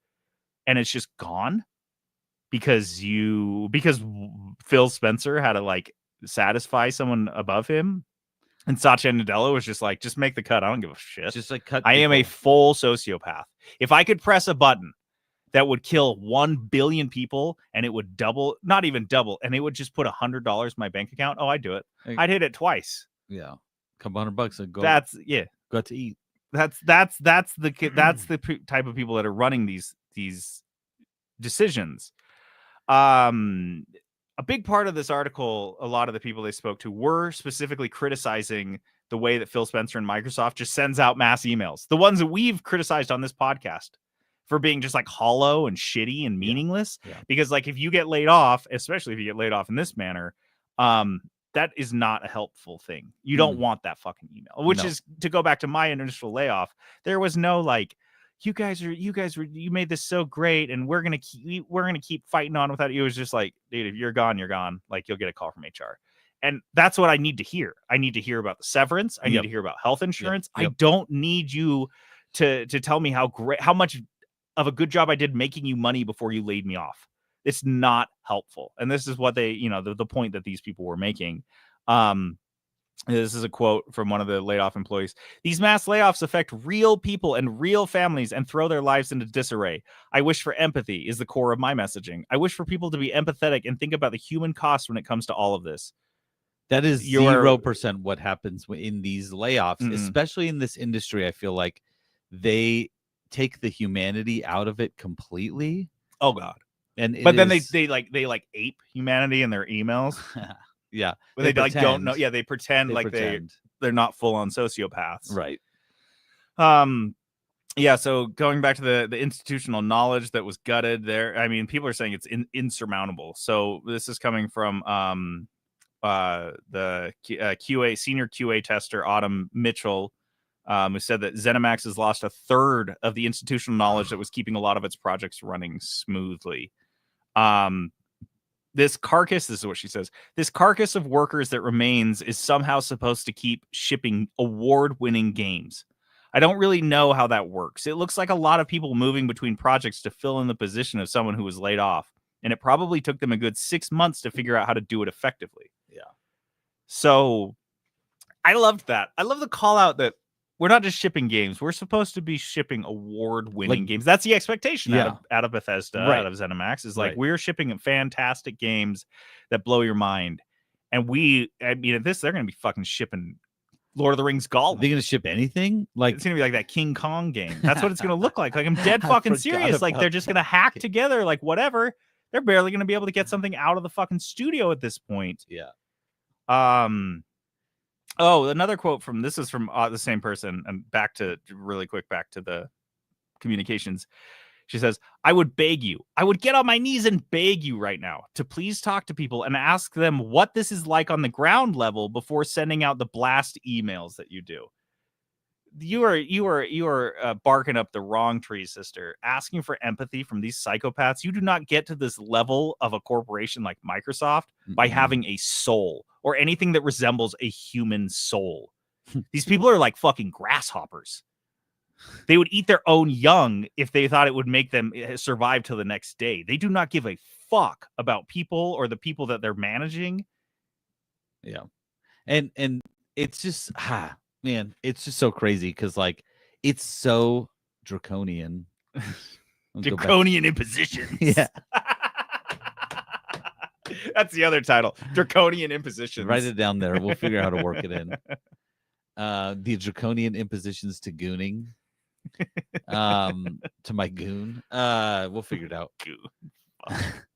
and it's just gone. Because Phil Spencer had to like satisfy someone above him, and Satya Nadella was just like, just make the cut. I don't give a shit. Just like cut. I am a full sociopath. If I could press a button that would kill 1 billion people and it would not even double, and it would just put $100 in my bank account, oh, I'd do it. I'd hit it twice. Yeah, couple $100 and go. That's Got to eat. That's the type of people that are running these decisions. A big part of this article, a lot of the people they spoke to were specifically criticizing the way that Phil Spencer and Microsoft just sends out mass emails. The ones that we've criticized on this podcast for being just like hollow and shitty and meaningless. Yeah. Because like if you get laid off, especially if you get laid off in this manner, that is not a helpful thing. You don't want that fucking email, which is to go back to my initial layoff. There was no like, you made this so great, and we're gonna keep fighting on without you. It was just like, dude, if you're gone, you're gone. Like, you'll get a call from HR, and that's what I need to hear. I need to hear about the severance. I need to hear about health insurance. I don't need you to tell me how much of a good job I did making you money before you laid me off. It's not helpful, and this is what they, the point that these people were making. This is a quote from one of the laid off employees. These mass layoffs affect real people and real families and throw their lives into disarray. I wish for empathy is the core of my messaging. I wish for people to be empathetic and think about the human cost when it comes to all of this. That is 0% what happens in these layoffs, especially in this industry. I feel like they take the humanity out of it completely. Oh God. But then they ape humanity in their emails. Yeah, but they like don't know. Yeah, they pretend they're not full on sociopaths. Right. Yeah. So going back to the institutional knowledge that was gutted there. I mean, people are saying it's insurmountable. So this is coming from the senior QA tester Autumn Mitchell, who said that ZeniMax has lost a third of the institutional knowledge that was keeping a lot of its projects running smoothly. This is what she says. This carcass of workers that remains is somehow supposed to keep shipping award-winning games. I don't really know how that works. It looks like a lot of people moving between projects to fill in the position of someone who was laid off. And it probably took them a good 6 months to figure out how to do it effectively. Yeah. So I loved that. I love the call out that we're not just shipping games. We're supposed to be shipping award-winning Like- games. That's the expectation Yeah. out of Bethesda, Right. out of ZeniMax, is like Right. we're shipping fantastic games that blow your mind. And at this, they're going to be fucking shipping Lord of the Rings Are Gollum. they gonna ship anything? Like It's gonna be like that King Kong game. That's what it's gonna look like. Like I'm dead fucking forgot serious. Like about they're just gonna hack together, like whatever. They're barely gonna be able to get something out of the fucking studio at this point. Yeah. Oh, another quote from this is from the same person, and back to the communications. She says, I would get on my knees and beg you right now to please talk to people and ask them what this is like on the ground level before sending out the blast emails that you do. You are barking up the wrong tree, sister. Asking for empathy from these psychopaths. You do not get to this level of a corporation like Microsoft by having a soul or anything that resembles a human soul. These people are like fucking grasshoppers. They would eat their own young if they thought it would make them survive till the next day. They do not give a fuck about people or the people that they're managing. Yeah. And it's just man, it's just so crazy because like it's so draconian. Draconian impositions. Yeah. That's the other title. Draconian impositions. Write it down there. We'll figure out how to work it in. The draconian impositions to gooning. To my goon. We'll figure it out.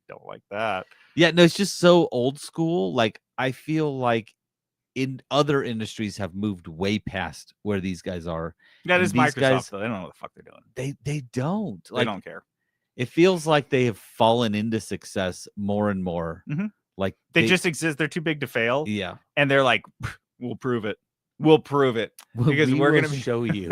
Don't like that. Yeah, no, it's just so old school. Like I feel like in other industries have moved way past where these guys are. That And is these Microsoft, guys- though. They don't know what the fuck they're doing. They don't. They Like don't care. it feels like they have fallen into success more and more. Mhm. Like They just exist. They're too big to fail. yeah. And they're like, we'll prove it. We'll prove it. Because We we're will gonna be- show you.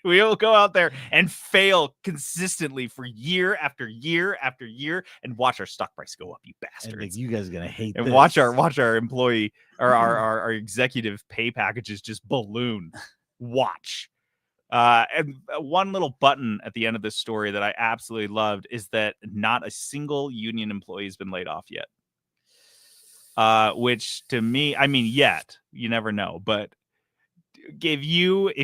We'll go out there and fail consistently for year after year after year and watch our stock price go up, you And bastards. like, you guys are gonna hate And this. watch our employee or our executive pay packages just balloon. Watch. And one little button at the end of this story that I absolutely loved is that not a single union employee has been laid off yet. Which to me, I mean, yet you never know, but if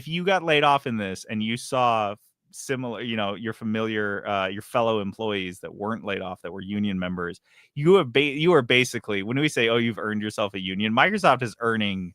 you got laid off in this and you saw similar, your familiar, your fellow employees that weren't laid off, that were union members, you are basically, when we say, oh, you've earned yourself a union, Microsoft is earning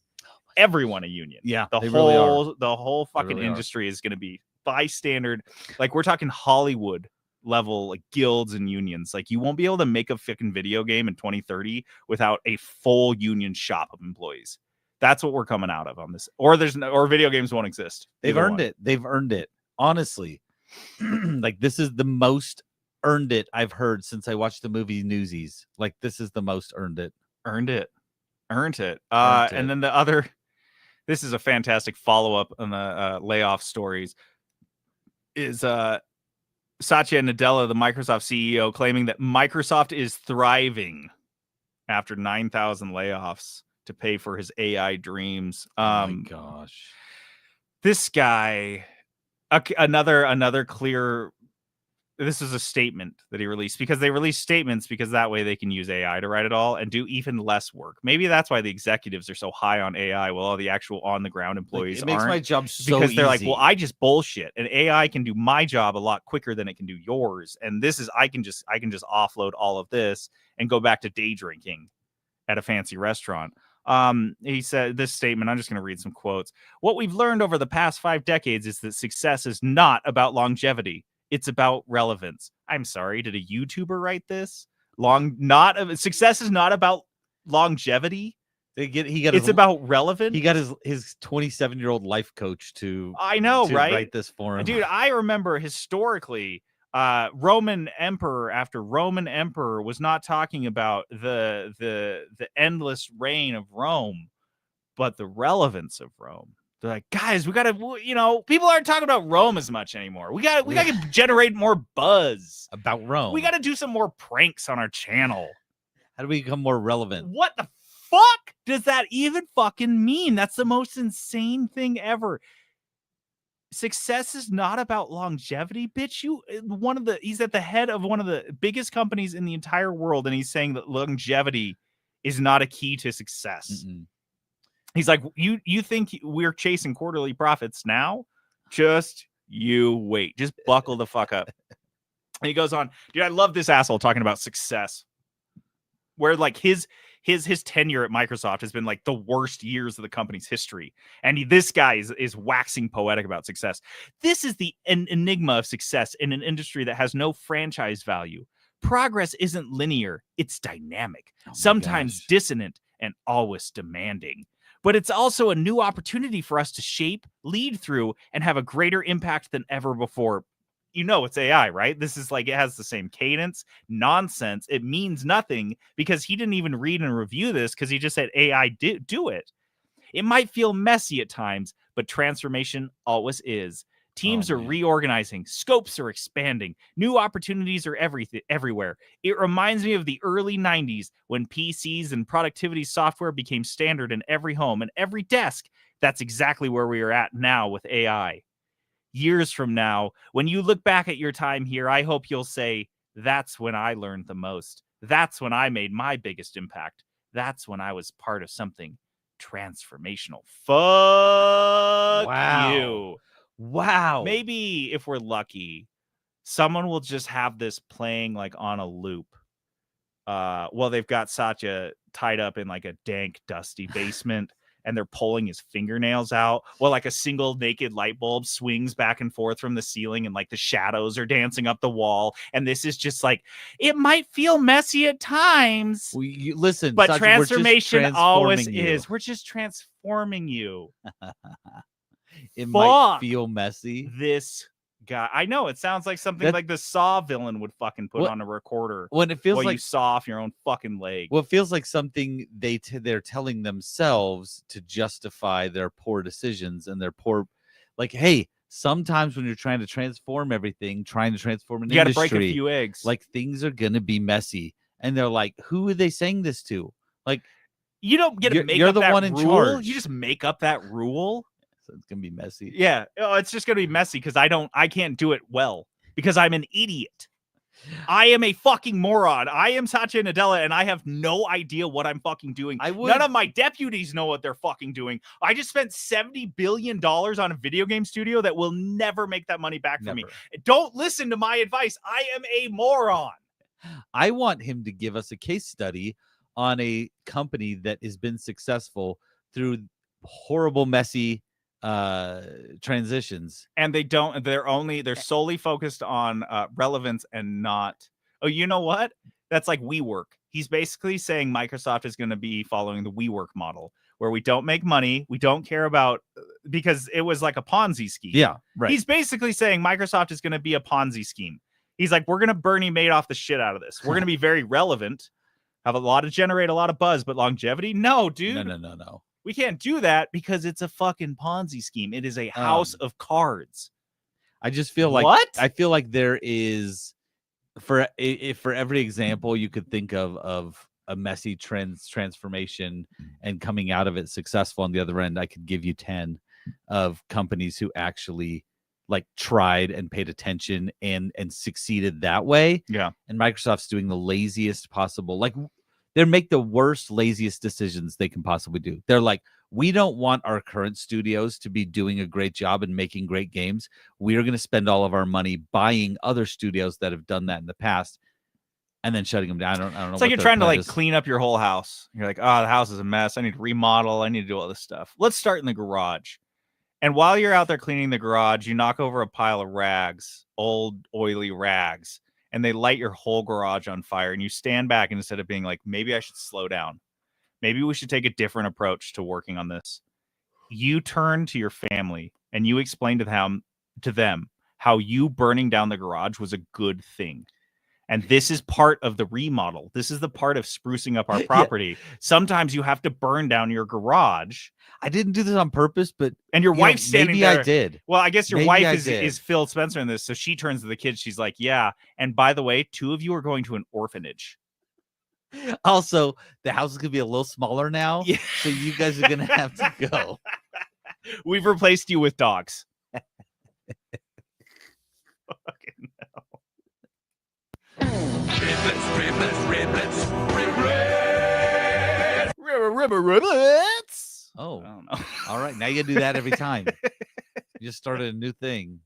everyone a union. Yeah, The they really are. whole They fucking really are. industry is going to be by standard. Like we're talking Hollywood level, like guilds and unions. Like you won't be able to make a fucking video game in 2030 without a full union shop of employees. That's what we're coming out of on this. Or video games won't exist. They've Either earned one. it. They've earned it. Honestly. Like this is the most earned it I've heard since I watched the movie Newsies. Like this is the most earned it. Earned it. Earned And it. then the other, this is a fantastic follow-up on the layoff stories, is Satya Nadella, the Microsoft CEO, claiming that Microsoft is thriving after 9,000 layoffs to pay for his AI dreams. Oh my gosh. This guy, another clear, this is a statement that he released, because they release statements because that way they can use AI to write it all and do even less work. Maybe that's why the executives are so high on AI while all the actual on the ground employees It makes aren't. my job so Because they're like, easy. well, I just bullshit, and AI can do my job a lot quicker than it can do yours. And this is, I can just offload all of this and go back to day drinking at a fancy restaurant. He said this statement, I'm just going to read some quotes. What we've learned over the past 5 decades is that success is not about longevity. It's about relevance. I'm sorry, did a YouTuber write this? Success is not about longevity. It's about relevance. He got his 27-year-old life coach to I know, to right? write this for him. Dude, I remember historically, Roman emperor after Roman emperor was not talking about the endless reign of Rome, but the relevance of Rome. They're like, guys, we gotta, people aren't talking about Rome as much anymore. We gotta generate more buzz about Rome. We gotta do some more pranks on our channel. How do we become more relevant? What the fuck does that even fucking mean? That's the most insane thing ever. Success is not about longevity, bitch. He's at the head of one of the biggest companies in the entire world, and he's saying that longevity is not a key to success. Mm-mm. He's like, you think we're chasing quarterly profits now? Just you wait. Just buckle the fuck up. And he goes on, dude, I love this asshole talking about success. Where like his tenure at Microsoft has been like the worst years of the company's history. And this guy is waxing poetic about success. This is the enigma of success in an industry that has no franchise value. Progress isn't linear, it's dynamic, sometimes dissonant, and always demanding. But it's also a new opportunity for us to shape, lead through, and have a greater impact than ever before. You know, it's AI, right? This is like, it has the same cadence, nonsense. It means nothing because he didn't even read and review this because he just said AI do it. It might feel messy at times, but transformation always is. Teams are reorganizing, scopes are expanding, new opportunities are everywhere. It reminds me of the early 90s when PCs and productivity software became standard in every home and every desk. That's exactly where we are at now with AI. Years from now, when you look back at your time here, I hope you'll say, that's when I learned the most. That's when I made my biggest impact. That's when I was part of something transformational. Fuck you. Wow. Maybe if we're lucky, someone will just have this playing like on a loop. Well, they've got Satya tied up in like a dank, dusty basement. And they're pulling his fingernails out while like a single naked light bulb swings back and forth from the ceiling and like the shadows are dancing up the wall. And this is just like, it might feel messy at times. Listen, but Satya, transformation always you. is. We're just transforming you. It might feel messy. This guy, I know it sounds like something like the Saw villain would fucking put on a recorder when it feels like you saw off your own fucking leg. Well, it feels like something they're telling themselves to justify their poor decisions and their poor, like, hey, sometimes when you're trying to transform everything, trying to transform an industry, you got to break a few eggs. Like things are gonna be messy, and they're like, who are they saying this to? Like, you don't get to make you're up the that one in rule. charge. You just make up that rule. So it's gonna be messy. Yeah, it's just gonna be messy because I can't do it well because I'm an idiot. I am a fucking moron. I am Satya Nadella, and I have no idea what I'm fucking doing. None of my deputies know what they're fucking doing. I just spent $70 billion on a video game studio that will never make that money back for me. Don't listen to my advice. I am a moron. I want him to give us a case study on a company that has been successful through horrible, messy transitions. And they're solely focused on relevance and not, oh, you know what? That's like WeWork. He's basically saying Microsoft is going to be following the WeWork model where we don't make money. We don't care about, because it was like a Ponzi scheme. Yeah, right. He's basically saying Microsoft is going to be a Ponzi scheme. He's like, we're going to Bernie Madoff the shit out of this. We're going to be very relevant, generate a lot of buzz, but longevity? No, dude. No. We can't do that because it's a fucking Ponzi scheme. It is a house of cards. I just feel like what? I feel like there is for every example you could think of a messy transformation and coming out of it successful on the other end. I could give you 10 of companies who actually like tried and paid attention and succeeded that way. Yeah. And Microsoft's doing the laziest possible, like they make the worst, laziest decisions they can possibly do. They're like, we don't want our current studios to be doing a great job and making great games. We are going to spend all of our money buying other studios that have done that in the past and then shutting them down. I don't know. It's like you're trying to like clean up your whole house. You're like, oh, the house is a mess. I need to remodel. I need to do all this stuff. Let's start in the garage. And while you're out there cleaning the garage, you knock over a pile of rags, old, oily rags. And they light your whole garage on fire, and you stand back, and instead of being like, maybe I should slow down, maybe we should take a different approach to working on this, you turn to your family and you explain to them how you burning down the garage was a good thing. And this is part of the remodel. This is the part of sprucing up our property. Yeah. Sometimes you have to burn down your garage. I didn't do this on purpose, but and your wife's standing there. Maybe I did. Well, I guess your wife is Phil Spencer in this. So she turns to the kids. She's like, yeah. And by the way, 2 of you are going to an orphanage. Also, the house is going to be a little smaller now. Yeah. So you guys are going to have to go. We've replaced you with dogs. Fucking hell. Riblets. Oh, All right, now you do that every time. You just started a new thing.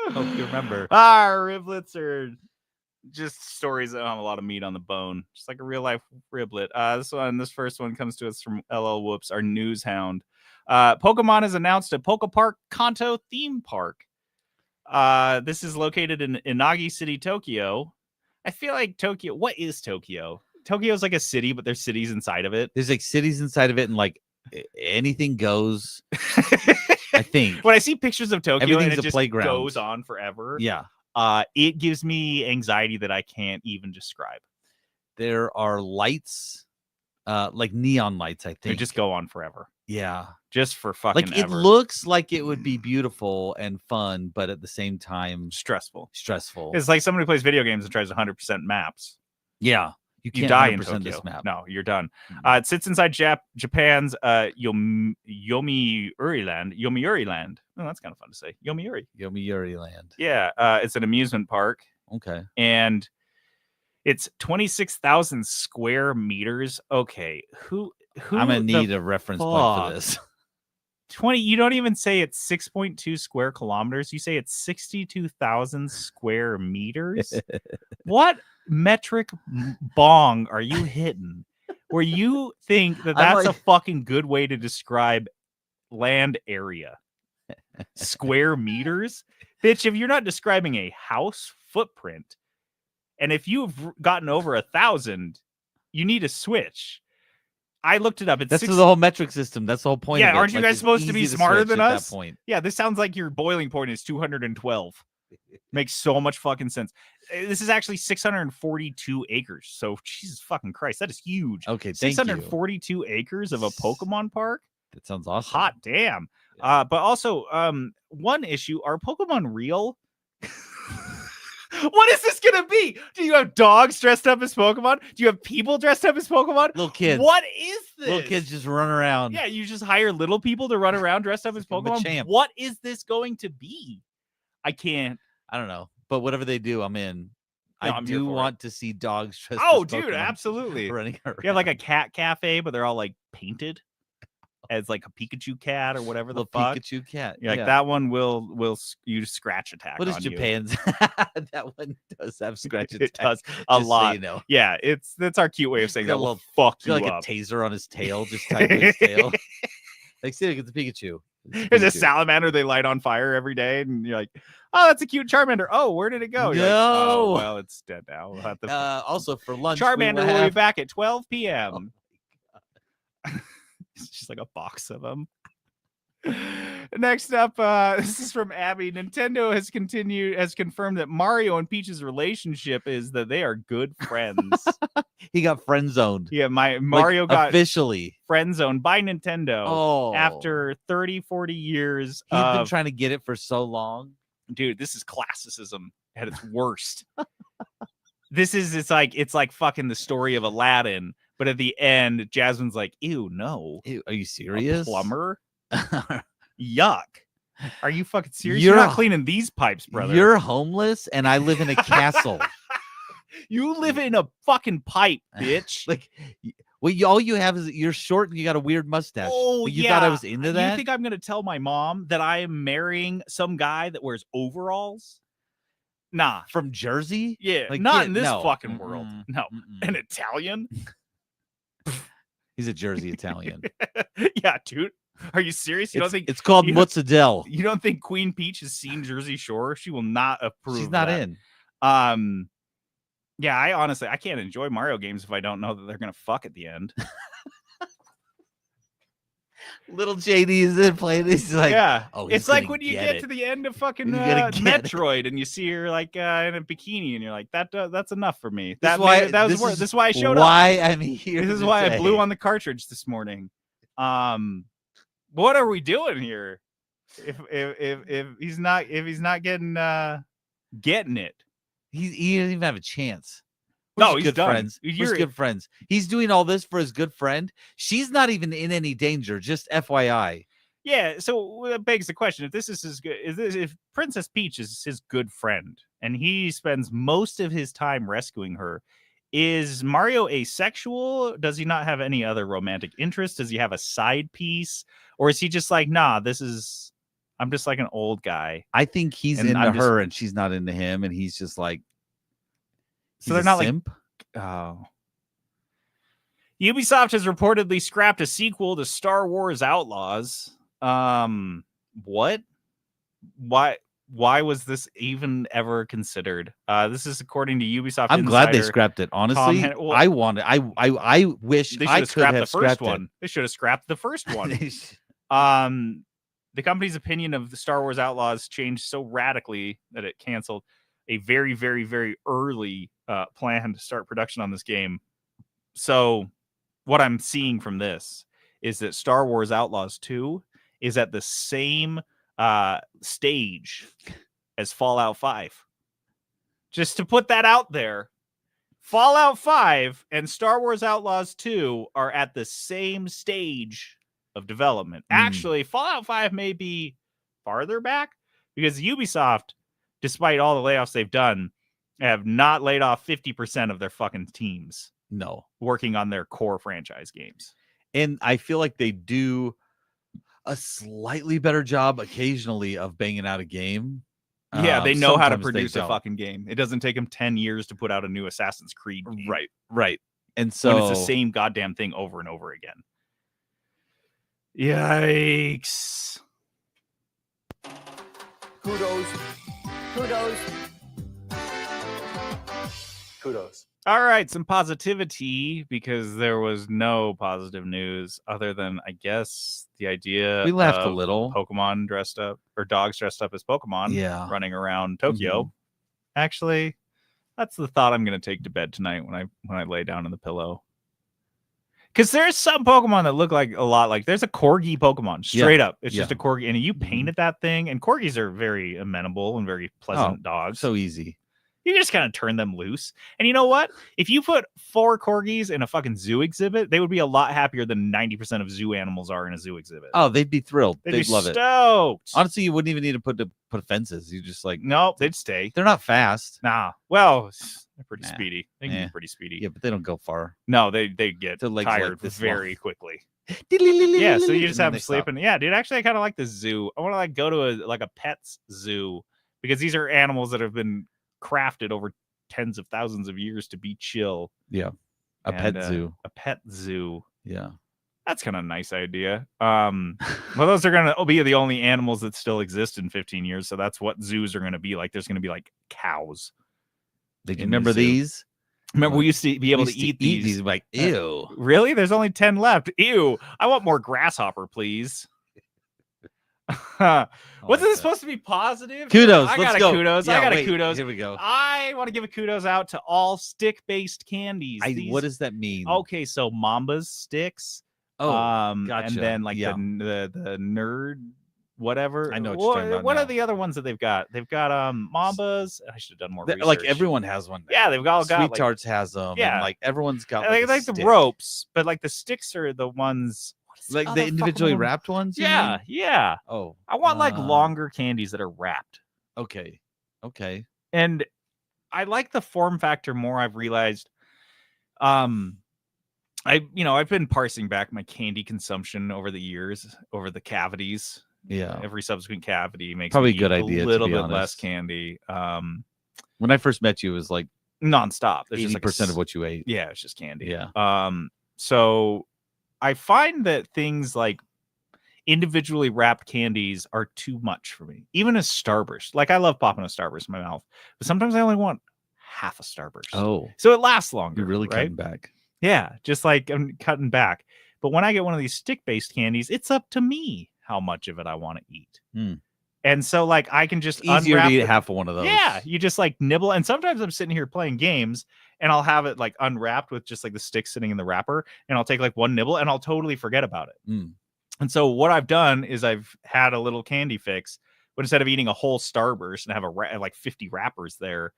Hope you remember. Riblets are just stories that don't have a lot of meat on the bone, just like a real life riblet. This first one comes to us from LL Whoops, our news hound. Pokemon has announced a Poke Park Kanto theme park. This is located in Inagi City, Tokyo. I feel like Tokyo. What is Tokyo? Tokyo is like a city, but there's cities inside of it. There's like cities inside of it, and like anything goes. I think when I see pictures of Tokyo and everything's it a just playground. goes on forever. Yeah. It gives me anxiety that I can't even describe. There are lights, like neon lights, I think. They just go on forever. Yeah. Just for fucking like it ever. looks like it would be beautiful and fun, but at the same time stressful. It's like somebody plays video games and tries 100% maps. Yeah. You can't die in 100% Tokyo. this map. No, you're done. It sits inside Japan's Yomiuri Land. Oh, that's kind of fun to say. Yomiuri Land. Yeah, it's an amusement park. Okay. And it's 26,000 square meters. Okay, who I'm gonna need a reference point for this. 20. You don't even say it's 6.2 square kilometers. You say it's 62,000 square meters. What metric bong are you hitting where you think that that's a fucking good way to describe land area? Square meters? Bitch, if you're not describing a house footprint, and if you've gotten over 1,000, you need a switch. I looked it up. It's that's the whole metric system. That's the whole point. Yeah, of it. aren't you guys supposed to be smarter than us? That point. Yeah, this sounds like your boiling point is 212. Makes so much fucking sense. This is actually 642 acres. So Jesus fucking Christ, that is huge. Okay, 642 acres of a Pokemon park. That sounds awesome. Hot damn. Yeah. But also, one issue: are Pokemon real? What is this gonna be? Do you have dogs dressed up as Pokemon? Do you have people dressed up as Pokemon? Little kids. What is this? Little kids just run around. Yeah, you just hire little people to run around dressed up as Pokemon. What is this going to be? I can't. I don't know. But whatever they do, I'm in. No, I do want to see dogs dressed as dude, Pokemon absolutely. Running around. You have like a cat cafe, but they're all like painted as like a Pikachu cat or whatever the fuck. Pikachu cat. You're like that one will use scratch attack. What is on Japan's? That one does have scratch attack. It does a lot. So you know. Yeah, that's our cute way of saying that. Will fuck you like up. A taser on his tail, just tight with his tail. Like, see, it's a Pikachu. There's a salamander they light on fire every day, and you're like, oh, that's a cute Charmander. Oh, where did it go? No. Like, oh, well, it's dead now. We'll have to... also for lunch, Charmander will be back at 12 p.m. It's just like a box of them. Next up, this is from Abby. Nintendo has confirmed that Mario and Peach's relationship is that they are good friends. He got friend zoned. Yeah, Mario got officially friend zoned by Nintendo. Oh, after 30-40 years. He's been trying to get it for so long. Dude, this is classicism at its worst. It's like fucking the story of Aladdin, but at the end, Jasmine's like, ew, no. Ew, are you serious? A plumber? Yuck. Are you fucking serious? You're not cleaning these pipes, brother. You're homeless and I live in a castle. You live in a fucking pipe, bitch. Like, well, all you have is you're short and you got a weird mustache. Oh, you thought I was into that? You think I'm gonna tell my mom that I am marrying some guy that wears overalls? Nah. From Jersey? Yeah, like, not in this fucking world. No. Mm-mm. An Italian? He's a Jersey Italian. Yeah, dude. Are you serious? You don't think it's called mozzarella? You don't think Queen Peach has seen Jersey Shore? She will not approve. She's not that. in. Yeah, I can't enjoy Mario games if I don't know that they're gonna fuck at the end. Little JD is in playing. He's like, yeah. Oh, it's like when you get to the end of fucking Metroid and you see her like in a bikini and you're like, that's enough for me. This is why I showed up. Why I'm here. This is why I blew on the cartridge this morning. What are we doing here? If he's not getting it, he doesn't even have a chance. No, he's good done. Friends. We're good friends. He's doing all this for his good friend. She's not even in any danger. Just FYI. Yeah. So that begs the question: if this is his good, if Princess Peach is his good friend, and he spends most of his time rescuing her, Is Mario asexual? Does he not have any other romantic interests? Does he have a side piece? Or is he just like, nah, I'm just like an old guy. I think he's And into I'm just- her and she's not into him, and he's just like, So they're he's a not like, simp? oh. Ubisoft has reportedly scrapped a sequel to Star Wars Outlaws. What? Why was this even ever considered? This is according to Ubisoft. I'm glad they Insider. scrapped it. Honestly, Well, I wish They should I have could scrapped have the first scrapped one. They should have scrapped the first one. it. The company's opinion of the Star Wars Outlaws changed so radically that it canceled a very, very, very early plan to start production on this game. So, what I'm seeing from this is that Star Wars Outlaws 2 is at the same stage as Fallout 5. Just to put that out there, Fallout 5 and Star Wars Outlaws 2 are at the same stage of development. Actually, Fallout 5 may be farther back because Ubisoft, despite all the layoffs they've done, have not laid off 50% of their fucking teams No, working on their core franchise games. and I feel like they do a slightly better job occasionally of banging out a game. Yeah, they know how to Sometimes they produce a don't. fucking game. It doesn't take them 10 years to put out a new Assassin's Creed game. Right. And so When it's the same goddamn thing over and over again. Yikes. Kudos. All right, some positivity because there was no positive news other than, I guess, the idea we laughed a of little. Pokemon dressed up or dogs dressed up as Pokemon Yeah. running around Tokyo. Mhm. Actually, that's the thought I'm going to take to bed tonight when I lay down on the pillow. Because there's some Pokemon that look like a lot like there's a Corgi Pokemon straight up. It's just Yeah. a Corgi, and you Mhm. painted that thing. And Corgis are very amenable and very pleasant dogs. So easy. You just kind of turn them loose. And you know what? If you put 4 corgis in a fucking zoo exhibit, they would be a lot happier than 90% of zoo animals are in a zoo exhibit. Oh, they'd be thrilled. They'd They'd be love it. stoked. Honestly, you wouldn't even need to put fences. You just like Nope, they'd stay. they're not fast. Nah. Well, they're pretty Nah. speedy. They can Eh. be pretty speedy. Yeah, but they don't go far. No, they get Their legs like tired this very long. quickly. Yeah, so you just have them them sleeping. Yeah, dude, actually I kind of like the zoo. I want to like go to a pet's zoo because these are animals that have been crafted over tens of thousands of years to be chill. A And, pet zoo. A pet zoo. Yeah. That's kind of a nice idea. Well, those are gonna be the only animals that still exist in 15 years. So that's what zoos are gonna be like. There's gonna be like cows. Did you in the remember zoo. these? Remember, we used to be able We to used eat these. Like, ew. Really? There's only 10 left. Ew. I want more grasshopper, please. Wasn't this supposed to be positive? Kudos. I let's got a go. kudos. I Yeah, got a wait, kudos. Here we go. I want to give a kudos out to all stick-based candies. What does that mean? Okay, so Mamba's sticks. Oh, And gotcha. then like Yeah. the nerd whatever. I know what you're talking about What now. are the other ones that they've got? They've got Mambas. I should have done more like research. everyone has one. now. Yeah, they've all got Sweet like, Tarts has them. Yeah. And like everyone's got like, a like the stick. ropes, but like the sticks are the ones what is like other the fucking individually one? wrapped ones. you Yeah, mean? yeah. Oh, I want like uh, longer candies that are wrapped. Okay. And I like the form factor more, I've realized. I've been parsing back my candy consumption over the years, over the cavities. Yeah. Every subsequent cavity makes Probably me a good eat idea, a to little be bit less honest. candy. When I first met you, it was like Nonstop. There's just 80% like of what you ate. yeah, it's just candy. Yeah. So I find that things like individually wrapped candies are too much for me. Even a Starburst. Like I love popping a Starburst in my mouth, but sometimes I only want half a Starburst. Oh, So it lasts longer. you're really right? cutting back. Yeah, just like I'm cutting back. But when I get one of these stick-based candies, it's up to me how much of it I want to eat. Hmm. And so like I can just Easier unwrap to eat it. half of one of those. Yeah, you just like nibble. And sometimes I'm sitting here playing games and I'll have it like unwrapped with just like the stick sitting in the wrapper. And I'll take like one nibble and I'll totally forget about it. Mm. And so what I've done is I've had a little candy fix, but instead of eating a whole Starburst and have like 50 wrappers there,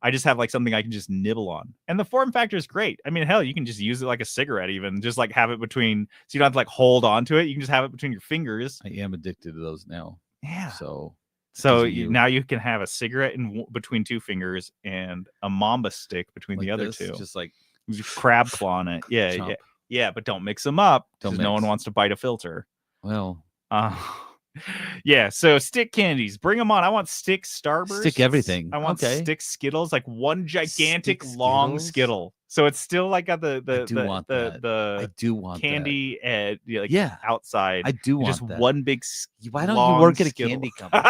I just have like something I can just nibble on. And the form factor is great. I mean, hell, you can just use it like a cigarette even, just like have it between, so you don't have to like hold on to it. You can just have it between your fingers. I am addicted to those now. Yeah. So So of you. now you can have a cigarette in between two fingers and a Mamba stick between Like the other this, two. just like You just crab claw on it. Yeah, chomp. yeah, but don't mix them up Don't because no one mix. wants to bite a filter. Well, Yeah, so stick candies, bring them on. I want stick Starbursts. Stick everything. I want Okay. stick Skittles, like one gigantic Stick long Skittles? Skittle. So it's still like got the I do want that. I the do want candy like Yeah. outside. that. I do want just that. one big. Why don't you long work at a Skittle. candy company?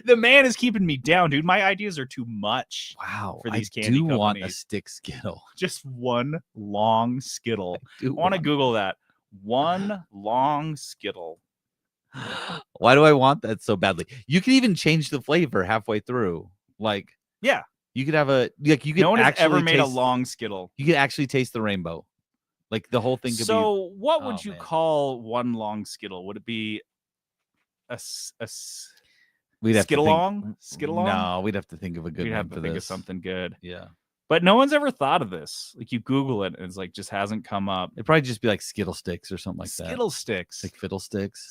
The man is keeping me down, dude. My ideas are too much. Wow, For these I candy do want a companies. stick Skittle. Just one long Skittle. I do I want to want- Google that. One long Skittle. Why do I want that so badly? You can even change the flavor halfway through. Like, Yeah. you could have you could No one has actually ever made a taste- long Skittle. You could actually taste the rainbow. Like the whole thing could be. So, what would Oh, you man. call one long Skittle? Would it be a We'd have to think- Skittle-long? Skittle-long? No, we'd have to think of a good We'd one have for to think of this. something good. Yeah, But no one's ever thought of this. Like, you Google it, and it's like just hasn't come up. it'd probably just be like Skittle sticks or something like that. Skittle sticks. Like fiddle sticks.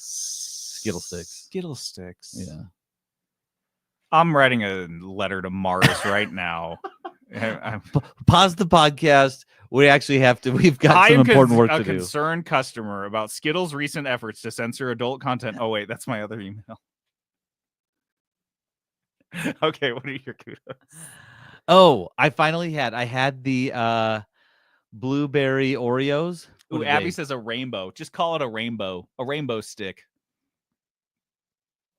Skittle sticks. Skittle sticks. Yeah. I'm writing a letter to Mars right now. I'm- Pause the podcast. We actually have to. We've got I some am important work a to do. concerned customer about Skittle's recent efforts to censor adult content. Oh wait, that's my other email. Okay, what are your kudos? Oh, I finally had. I had the blueberry Oreos. What Ooh, did Abby they- says a rainbow. Just call it a rainbow stick.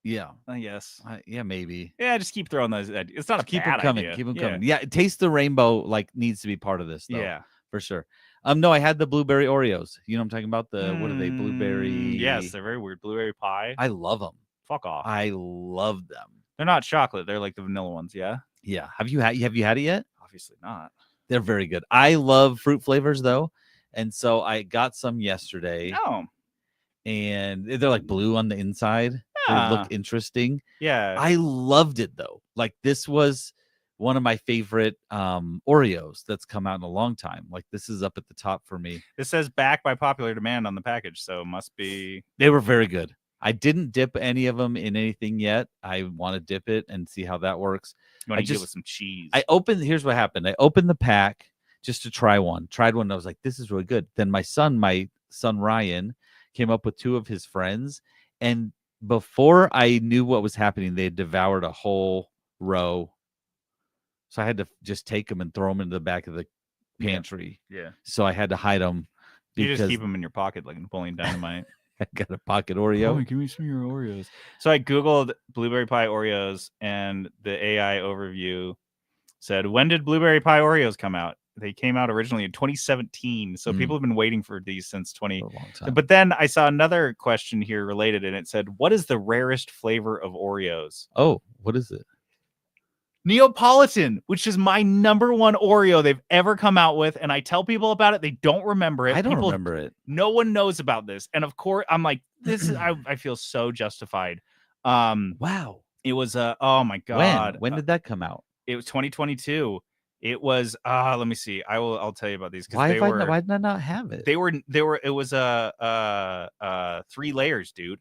Yeah, I guess. yeah, maybe. Yeah, just keep throwing those. It's not a Keep them bad coming. idea. Keep them Yeah. coming. Yeah, taste the rainbow like needs to be part of this. Though, Yeah. for sure. No, I had the blueberry Oreos. You know what I'm talking about? The what are they? Blueberry. Yes, they're very weird. Blueberry pie. I love them. Fuck off. I love them. They're not chocolate. They're like the vanilla ones. Yeah. Yeah. Have you had it yet? Obviously not. They're very good. I love fruit flavors though, and so I got some yesterday, No. and they're like blue on the inside. They Yeah. look interesting. Yeah. I loved it though. Like this was one of my favorite Oreos that's come out in a long time. Like this is up at the top for me. It says back by popular demand on the package, so it must be. They were very good. I didn't dip any of them in anything yet. I want to dip it and see how that works. You want I to get just- with some cheese. Here's what happened. I opened the pack just to try one. Tried one and I was like, this is really good. Then my son Ryan, came up with two of his friends. And before I knew what was happening, they had devoured a whole row. So I had to just take them and throw them into the back of the pantry. Yeah. So I had to hide them You because just keep them in your pocket like Napoleon Dynamite. I got a pocket Oreo. give me some of your Oreos. So I Googled blueberry pie Oreos, and the AI overview said, when did blueberry pie Oreos come out? They came out originally in 2017. So Mm. people have been waiting for these since For a long time. But then I saw another question here related, and it said, what is the rarest flavor of Oreos? Oh, what is it? Neapolitan, which is my number one Oreo they've ever come out with. And I tell people about it, they don't remember it. I don't People- remember it. No one knows about this. And of course, I'm like, this is I feel so justified. Wow. It was oh my god. When did that come out? It was 2022. It was let me see. I'll tell you about these Why, because why did I not have it? they were it was 3 layers, dude.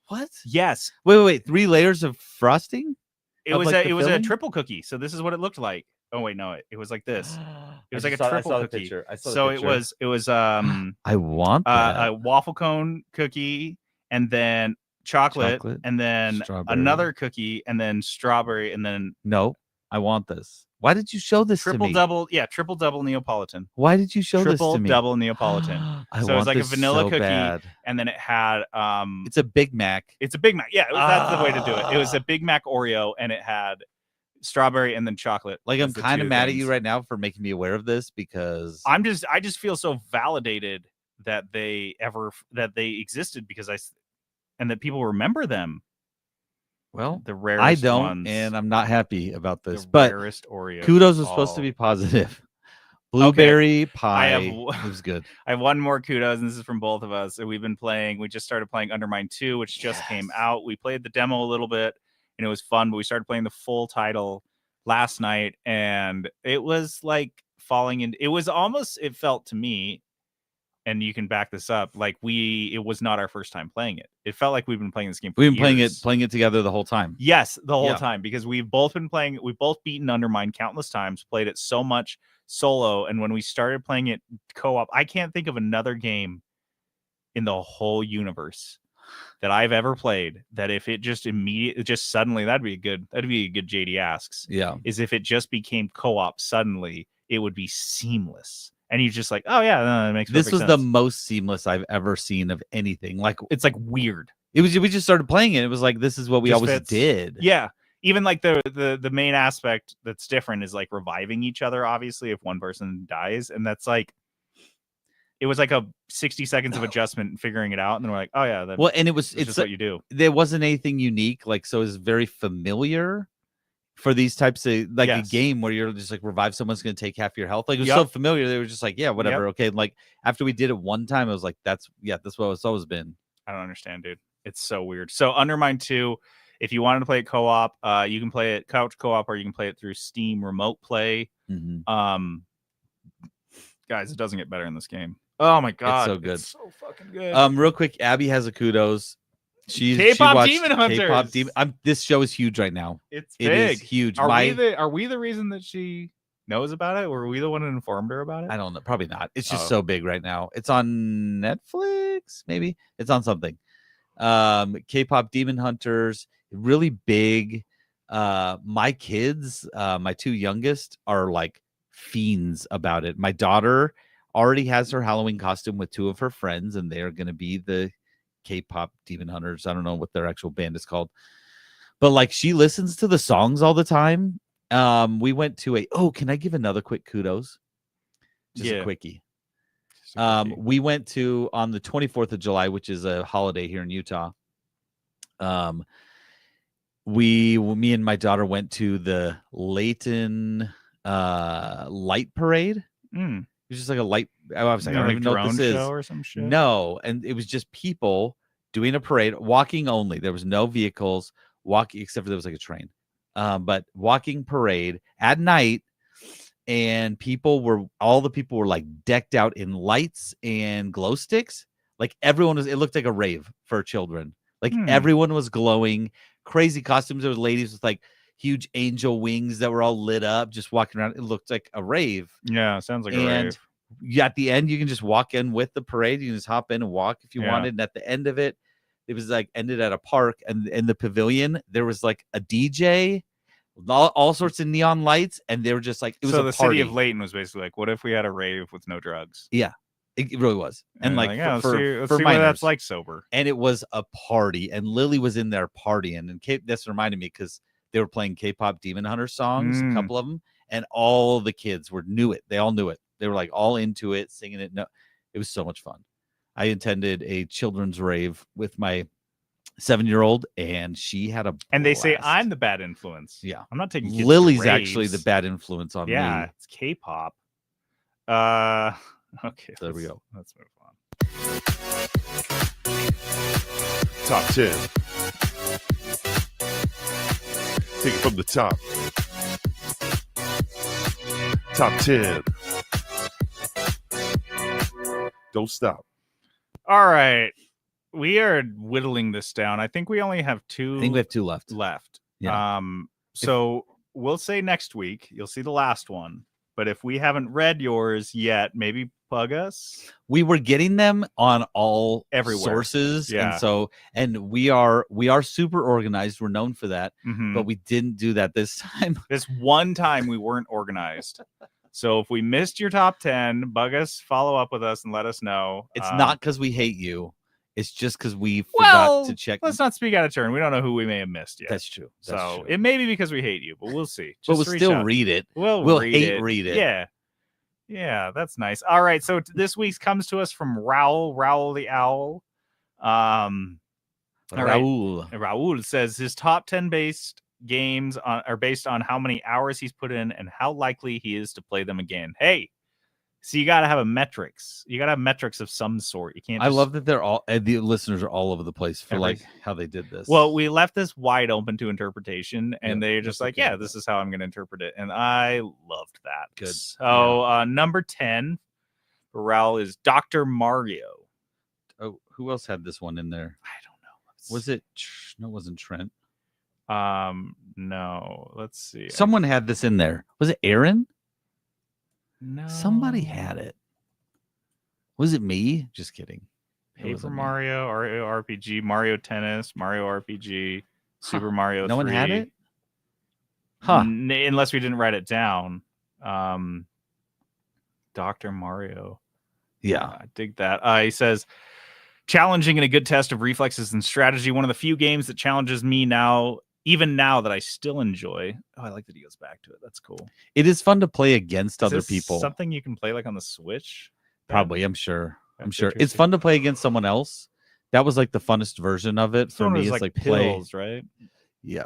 What? Yes. Wait. 3 layers of frosting? It Of, was like, a the it was a filling? triple cookie. So this is what it looked like. Oh wait, no, it was like this. It was like a triple cookie. I So it was I want that. a waffle cone cookie, and then chocolate, Chocolate, and then strawberry. another cookie, and then strawberry, and then No, I want this. Why did you show this to triple me? double. Yeah, triple double Neapolitan. Why did you show Triple this to me? double Neapolitan. I So it was want like a this vanilla so cookie. bad. And then it had It's a Big Mac. it's a Big Mac. Yeah, that's the way to do it. It was a Big Mac Oreo, and it had strawberry and then chocolate. Like I'm as the kind of two mad at things. you right now for making me aware of this because I just feel so validated that they existed because and that people remember them. well, The rarest I don't, ones, and I'm not happy about the this. But rarest Oreo. kudos was supposed to be positive. Blueberry pie. It was good. I have one more kudos, and this is from both of us. And we've been playing. We just started playing Undermine 2, which just came out. We played the demo a little bit, and it was fun. But we started playing the full title last night, and it was like falling in. It was almost. It felt to me and you can back this up. Like it was not our first time playing it. It felt like we've been playing this game for We've been years. playing it together the whole time. Yes, the whole Yeah. time, because we've both beaten Undermine countless times, played it so much solo, and when we started playing it co-op, I can't think of another game in the whole universe that I've ever played that if it just suddenly, that'd be a good JD asks. Yeah. Is if it just became co-op suddenly, it would be seamless. And you're just like, oh yeah, that makes This perfect was sense. the most seamless I've ever seen of anything. Like It's like weird. we just started playing it. It was like this is what we Just always fits. did. Yeah. Even like the main aspect that's different is like reviving each other, obviously, if one person dies. And that's like, it was like a 60 seconds of adjustment and figuring it out. And then we're like, oh yeah, Well, and it's just what you do. There wasn't anything unique. Like, so it's very familiar for these types of a Yes. game where you're just like revive someone's going to take half your health. Like it was so familiar. They were just like, yeah, whatever. Okay. Like after we did it one time, I was like, that's what it's always been. I don't understand, dude. It's so weird. So Undermine 2, if you wanted to play it co-op, you can play it couch co-op, or you can play it through Steam Remote Play. Mm-hmm. Guys, it doesn't get better in this game. Oh my god, so good. It's so fucking good. Real quick, Abby has a kudos. She K-pop watched Demon Hunters. K-pop this show is huge right now. It's It big. is huge. Are we the reason that she knows about it? Were we the one who informed her about it? I don't know. Probably not. It's just Oh. so big right now. It's on Netflix, maybe. It's on something. K-pop Demon Hunters, really big. My kids, my two youngest, are like fiends about it. My daughter already has her Halloween costume with two of her friends, and they are going to be the K-pop Demon Hunters. I don't know what their actual band is called, but like she listens to the songs all the time. We went to can I give another quick kudos? Just a quickie. We went to on the 24th of July, which is a holiday here in Utah. Me and my daughter went to the Layton light parade. It was just like a light. I was like, I don't even know what this is. Or some shit? No, and it was just people doing a parade, walking only. There was no vehicles walking, except for there was like a train. But walking parade at night, and all the people were like decked out in lights and glow sticks. Like everyone was. It looked like a rave for children. Like everyone was glowing, crazy costumes. There was ladies with like huge angel wings that were all lit up, just walking around. It looked like a rave. Yeah, sounds like a rave. At the end, you can just walk in with the parade. You can just hop in and walk if you wanted. And at the end of it, it was like ended at a park, and in the pavilion there was like a DJ, all sorts of neon lights, and they were just like it was. So a the party. city of Layton was basically like, what if we had a rave with no drugs? Yeah, it really was. And like let's for see what minors, that's like sober. And it was a party, and Lily was in there partying, and this reminded me because they were playing K-pop Demon Hunter songs, a couple of them, and all the kids knew it. They all knew it. They were like all into it, singing it. No, it was so much fun. I attended a children's rave with my 7-year-old, and she had a blast. And they say I'm the bad influence. Yeah, I'm not taking kids Lily's to actually raves. the bad influence on me. Yeah, it's K-pop. Okay, there we go. Let's move on. Top 10. Take it from the top. Top 10. Don't stop. All right. We are whittling this down. I think we only have two. I think we have two left. Yeah. So we'll say next week you'll see the last one. But if we haven't read yours yet, maybe bug us. We were getting them on all Everywhere. sources, Yeah. and we are super organized. We're known for that, but we didn't do that this time. This one time we weren't organized. So if we missed your top 10, bug us, follow up with us, and let us know. It's not because we hate you. It's just because we forgot to check. Let's not speak out of turn. We don't know who we may have missed yet. That's true. So it may be because we hate you, but we'll see. But we'll Just reach still out. read it. We'll read it. Yeah. Yeah, that's nice. All right. So this week's comes to us from Raul the Owl. All right. Raul says his top 10 games are based on how many hours he's put in and how likely he is to play them again. Hey, so you got to have a metrics. You got to have metrics of some sort. You can't. I love that they're all the listeners are all over the place for like how they did this. Well, we left this wide open to interpretation, and they're just like, okay. yeah, this is how I'm going to interpret it. And I loved that. Good. So number 10 for Raul is Dr. Mario. Oh, who else had this one in there? I don't know. Was it? No, it wasn't Trent. No. Let's see. Someone had this in there. Was it Aaron? No. Somebody had it. Was it me? Just kidding. It Paper wasn't me. Mario, RPG, Mario Tennis, Mario RPG, Super Mario. No 3. one had it. Huh? Unless we didn't write it down. Dr. Mario. Yeah. I dig that. He says, challenging and a good test of reflexes and strategy. One of the few games that challenges me now, even now, that I still enjoy. Oh, I like that he goes back to it. That's cool. It is fun to play against Is other this people. Something you can play like on the Switch? Ben? Probably. I'm sure. That's It's interesting. fun to play against someone else. That was like the funnest version of it This for one me. was It's like play. pills, right? Yeah.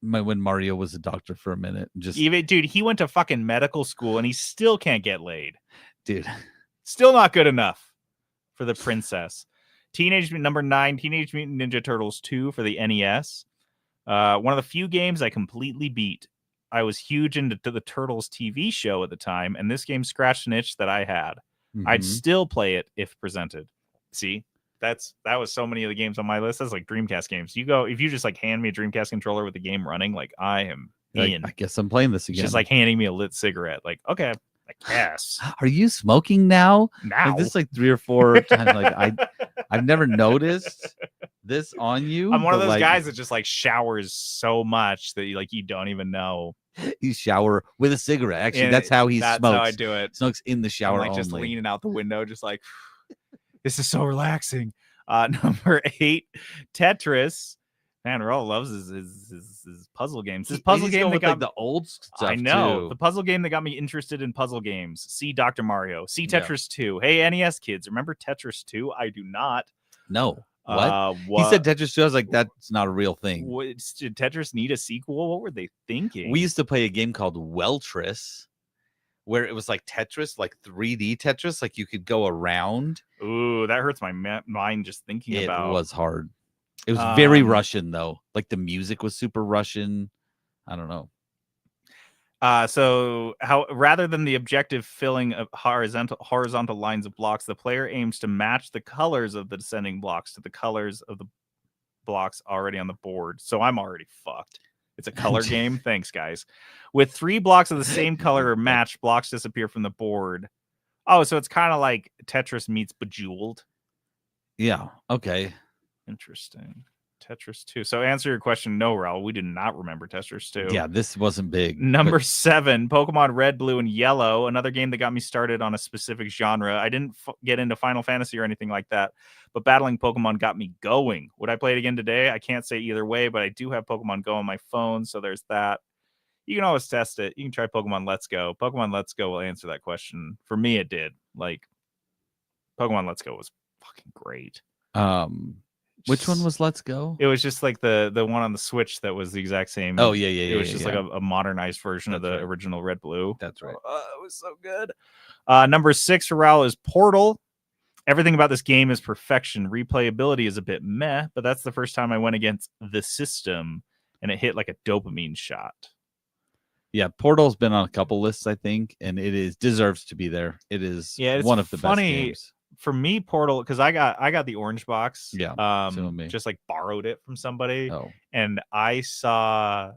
When Mario was a doctor for a minute, just Even dude, he went to fucking medical school and he still can't get laid. dude. Still not good enough for the princess. Number 9, Teenage Mutant Ninja Turtles 2 for the NES. One of the few games I completely beat. I was huge into the Turtles TV show at the time, and this game scratched an itch that I had. I'd Mhm. still play it if presented. See, that was so many of the games on my list. That's like Dreamcast games. If you just like hand me a Dreamcast controller with the game running, like I am Like, in. I guess I'm playing this It's again. just like handing me a lit cigarette. Like, okay, I guess Are you smoking now? now. Like this like 3 or 4 times. Like I've never noticed this on you. I'm one of but, those like, guys that just like showers so much that you don't even know. You shower with a cigarette. Actually, And that's how he That's smokes. how I do it. Smokes in the I'm shower like just only. leaning out the window, just like this is so relaxing. Number 8, Tetris. Man, Raul loves his puzzle games. This puzzle He's game going that with, got like the old stuff. I know too. the puzzle game that got me interested in puzzle games. See Dr. Mario. See Yeah. Tetris 2. Hey, NES kids, remember Tetris 2? I do not. No. What? He What? said Tetris 2. I was like, that's not a real thing. Did Tetris need a sequel? What were they thinking? We used to play a game called Weltris, where it was like Tetris, like 3D Tetris, like you could go around. Ooh, that hurts my mind just thinking It about. was hard. It was very Um, Russian though. Like the music was super Russian. I don't know. So how rather than the objective filling of horizontal lines of blocks, the player aims to match the colors of the descending blocks to the colors of the blocks already on the board. So I'm already fucked. It's a color game. Thanks, guys. With 3 blocks of the same color or match, blocks disappear from the board. Oh, so it's kind of like Tetris meets Bejeweled. Yeah. Okay. Interesting. Tetris 2. So answer your question, no, Raul. We did not remember Tetris 2. Yeah, this wasn't big. Number but 7, Pokemon Red, Blue, and Yellow. Another game that got me started on a specific genre. I didn't get into Final Fantasy or anything like that, but battling Pokemon got me going. Would I play it again today? I can't say either way, but I do have Pokemon Go on my phone, so there's that. You can always test it. You can try Pokemon Let's Go. Pokemon Let's Go will answer that question. For me, it did. Like, Pokemon Let's Go was fucking great. which one was Let's Go? It was just like the one on the Switch that was the exact same. Oh yeah, yeah, yeah. It was just yeah. like a modernized version of That's the right. original Red Blue. That's right. It was so good. Number 6 for Raul is Portal. Everything about this game is perfection. Replayability is a bit meh, but that's the first time I went against the system and it hit like a dopamine shot. Yeah, Portal's been on a couple lists, I think, and it deserves to be there. It is Yeah, it's one of the funny. best games. For me, Portal, because I got the orange box. Yeah, same with me. Just like borrowed it from somebody. Oh, And I saw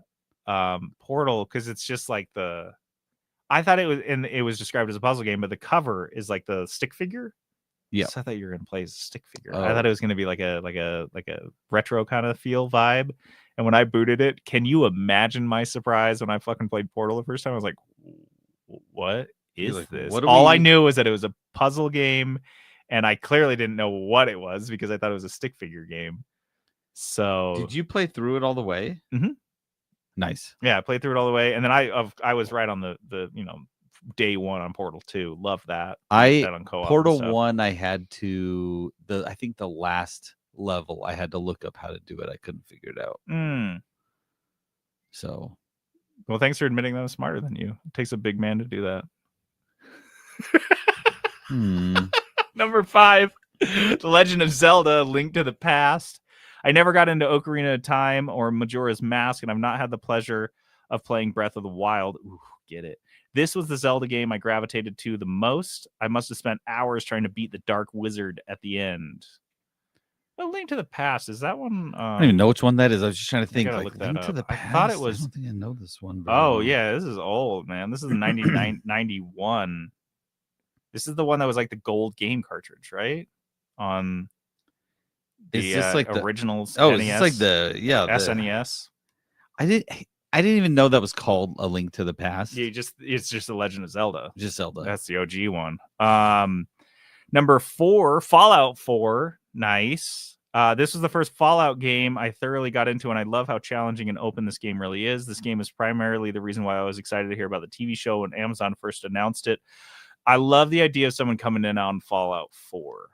Portal because it's just like I thought it was described as a puzzle game, but the cover is like the stick figure. Yeah. So I thought you were gonna play as a stick figure. I Oh. thought it was gonna be like a retro kind of feel vibe. And when I booted it, can you imagine my surprise when I fucking played Portal the first time? I was like, what is like, this? what are All I we- knew was that it was a puzzle game, and I clearly didn't know what it was because I thought it was a stick figure game. So did you play through it all the way? Mhm. Nice. yeah, I played through it all the way, and then I was right on the day one on Portal 2. Love that. I That on co-op and Portal stuff. 1, I had to I think the last level I had to look up how to do it. I couldn't figure it out. So Well, thanks for admitting that I'm smarter than you. It takes a big man to do that. Number 5, The Legend of Zelda: Link to the Past. I never got into Ocarina of Time or Majora's Mask, and I've not had the pleasure of playing Breath of the Wild. Ooh, get it. This was the Zelda game I gravitated to the most. I must have spent hours trying to beat the Dark Wizard at the end. A Link to the Past, is that one? I don't even know which one that is. I was just trying to think. gotta Like, look that Link to up. the I Past. thought it was- I don't think I know this one. Very Oh well. yeah, this is old, man. This is 91. This is the one that was like the gold game cartridge, right? On the Is this like the original Oh, NES, is this like the SNES. I didn't even know that was called A Link to the Past. Yeah, it's just the Legend of Zelda. Just Zelda. That's the OG one. Number 4, Fallout 4. Nice. This was the first Fallout game I thoroughly got into, and I love how challenging and open this game really is. This game is primarily the reason why I was excited to hear about the TV show when Amazon first announced it. I love the idea of someone coming in on Fallout 4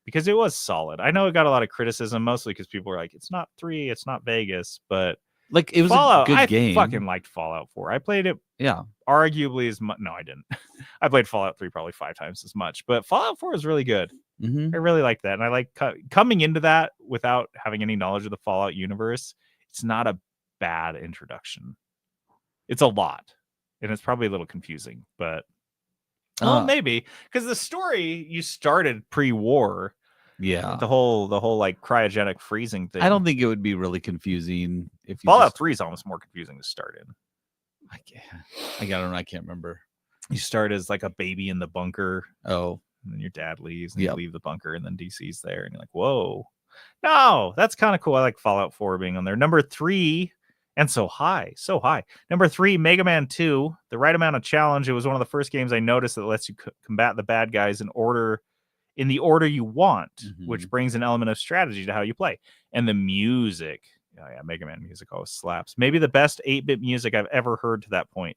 because it was solid. I know it got a lot of criticism, mostly because people were like, it's not 3, it's not Vegas, but Like it was Fallout, a good I game. fucking liked Fallout 4. I played it Yeah. arguably as much. No, I didn't. I played Fallout 3 probably 5 times as much, but Fallout 4 is really good. Mm-hmm. I really like that. And I like coming into that without having any knowledge of the Fallout universe. It's not a bad introduction. It's a lot. And it's probably a little confusing, but maybe because the story you started pre-war. Yeah. The whole like cryogenic freezing thing. I don't think it would be really confusing if you Fallout just, 3 is almost more confusing to start in. I don't know. I can't remember. You start as like a baby in the bunker. Oh, And then your dad leaves and Yep. you leave the bunker and then DC's there and you're like, whoa. No, that's kind of cool. I like Fallout 4 being on there. Number 3, and so high. Number 3, Mega Man 2. The right amount of challenge. It was one of the first games I noticed that lets you combat the bad guys in the order you want, which brings an element of strategy to how you play. And the music. Oh yeah, Mega Man music always slaps. Maybe the best 8-bit music I've ever heard to that point.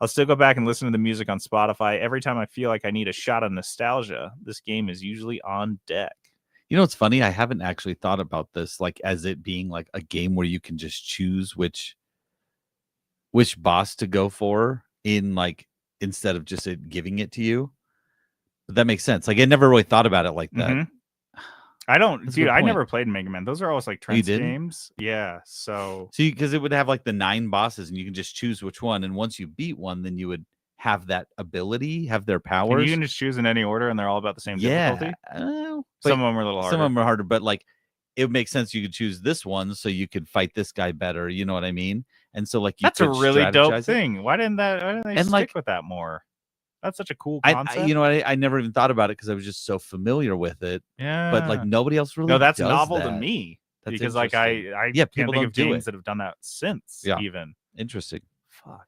I'll still go back and listen to the music on Spotify. Every time I feel like I need a shot of nostalgia, this game is usually on deck. you know what's funny? I haven't actually thought about this like as it being like a game where you can just choose which boss to go for in like instead of just it giving it to you. But that makes sense. Like I never really thought about it like that. Mhm. I don't, That's a dude. good I point. never played Mega Man. Those are always like Oh, you Trent's didn't? games. Yeah. So See, because it would have like the 9 bosses, and you can just choose which one. And once you beat one, then you would have that ability, have their powers. you can just choose in any order, and they're all about the same yeah, difficulty. but Some of them are a little harder. some of them are harder, but like it would make sense. You could choose this one so you could fight this guy better. You know what I mean? And so like you That's a could really dope strategize it. thing. Why didn't they And, stick like- with that more? That's such a cool I concept. you know what? I never even thought about it because I was just so familiar with it. yeah. But like nobody else really. no, that's does novel to that. me That's because like I Yeah, can't people think don't of do games it. that have done that since. Yeah. Even Interesting. fuck.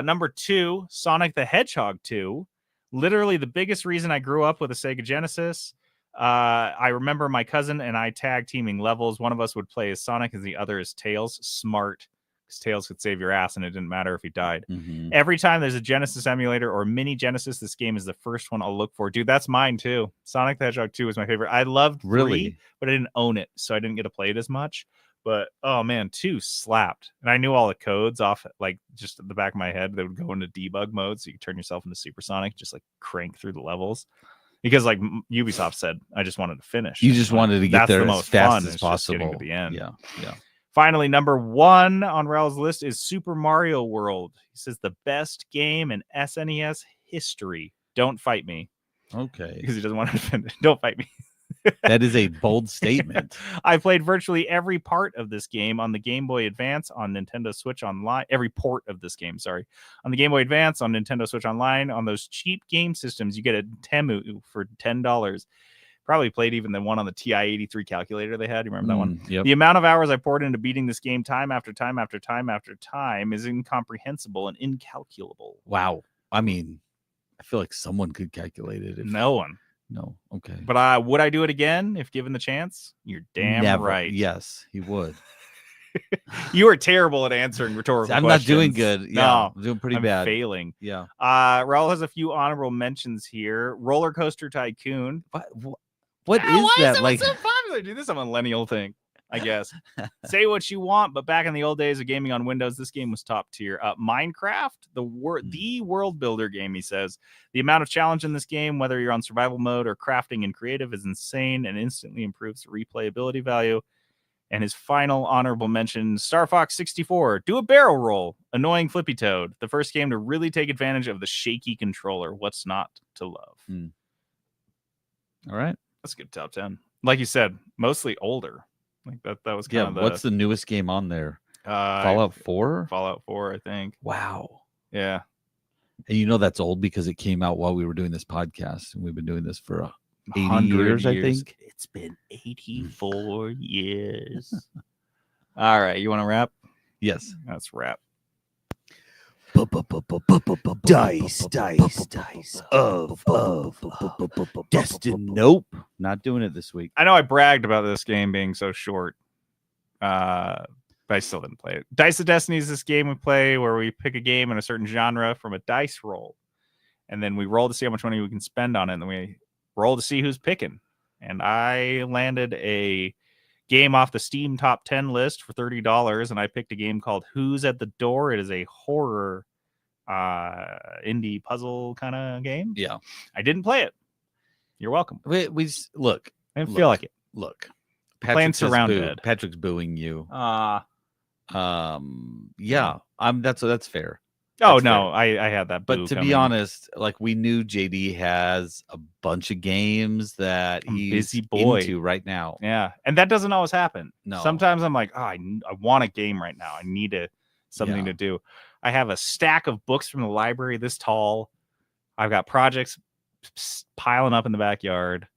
Number 2, Sonic the Hedgehog 2. Literally the biggest reason I grew up with a Sega Genesis. I remember my cousin and I tag teaming levels. One of us would play as Sonic and the other as Tails. Smart, because Tails could save your ass and it didn't matter if he died. Mhm. Every time there's a Genesis emulator or mini Genesis, this game is the first one I'll look for. Dude, that's mine too. Sonic the Hedgehog 2 was my favorite. I loved 3, Really? but I didn't own it, so I didn't get to play it as much. But oh man, 2 slapped. And I knew all the codes off like just at the back of my head. They would go into debug mode, so you could turn yourself into Supersonic, just like crank through the levels. Because like Ubisoft said, I just wanted to finish. You just Like, wanted to get that's there the as most fast fun, as is just getting possible. to the end. Yeah, yeah. Finally, number 1 on Raul's list is Super Mario World. He says the best game in SNES history. Don't fight me Okay, because he doesn't want to finish. Don't fight me. that is a bold statement. I played virtually every part of this game on the Game Boy Advance, on Nintendo Switch Online. Every port of this game, sorry, on the Game Boy Advance, on Nintendo Switch Online, on those cheap game systems. You get a Temu for $10. Probably played even the one on the TI-83 calculator they had. You remember that one? Yep. The amount of hours I poured into beating this game time after time after time after time is incomprehensible and incalculable. Wow. I mean, I feel like someone could calculate it. If, No one. No. Okay. But would I do it again if given the chance? You're damn Never. right. Yes, he would. You are terrible at answering rhetorical I'm questions. not doing good. Yeah, No, I'm doing pretty I'm bad. failing. Yeah. Raul has a few honorable mentions here. Roller Coaster Tycoon. What Ah, is why that? Is Like, so popular? Dude, this is a millennial thing, I guess. Say what you want, but back in the old days of gaming on Windows, this game was top tier. Minecraft, the world builder game, he says. The amount of challenge in this game, whether you're on survival mode or crafting and creative, is insane and instantly improves the replayability value. And his final honorable mention, Star Fox 64, do a barrel roll. Annoying Flippy Toad. The first game to really take advantage of the shaky controller. What's not to love? All right. That's a good top 10. Like you said, mostly older. Like that was kind Yeah. of What's the newest game on there? Fallout Fallout 4? Fallout 4, I think. Wow. Yeah. And you know that's old because it came out while we were doing this podcast. And we've been doing this for 80 100 years, I think. It's been 84 years. All right. You want to wrap? Yes. Let's wrap. Dice of Destiny. Nope. Not doing it this week. I know I bragged about this game being so short, but I still didn't play it. Dice of Destiny is this game we play where we pick a game in a certain genre from a dice roll, and then we roll to see how much money we can spend on it, and then we roll to see who's picking. And I landed a game off the Steam top 10 list for $30, and I picked a game called Who's at the Door. It is a horror indie puzzle kind of game. Yeah. I didn't play it. You're welcome. We look. I didn't feel like it. Look. Playing just Surrounded. Patrick's booing you. Yeah. That's fair. Oh That's no, I had that. But boo to coming. be honest, like we knew JD has a bunch of games that I'm he's busy boy. into right now. Yeah, and that doesn't always happen. No. Sometimes I'm like, oh, I want a game right now. I need something to do. I have a stack of books from the library this tall. I've got projects piling up in the backyard.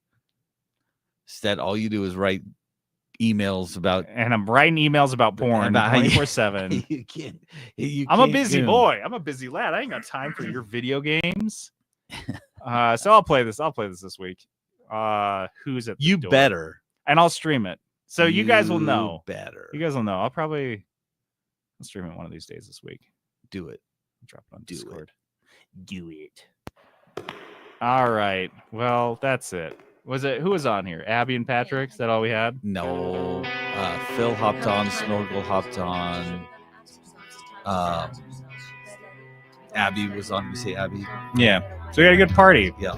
Instead, all you do is write emails about. And I'm writing emails about porn About how you- 24/7. You can't. I'm a busy boy. I'm a busy lad. I ain't got time for your video games. So I'll play this. I'll play this week. Who's at the You door? better. And I'll stream it. So you guys will You know. Better. You guys will know. I'll stream it one of these days this week. do it. Drop it on Do it. Discord. Do it. All right. Well, that's it. Who was on here? Abby and Patrick? Is that all we had? No. Phil hopped on. Snorkel hopped on. Abby was on. You say Abby? Yeah. So we got a good party. Yeah.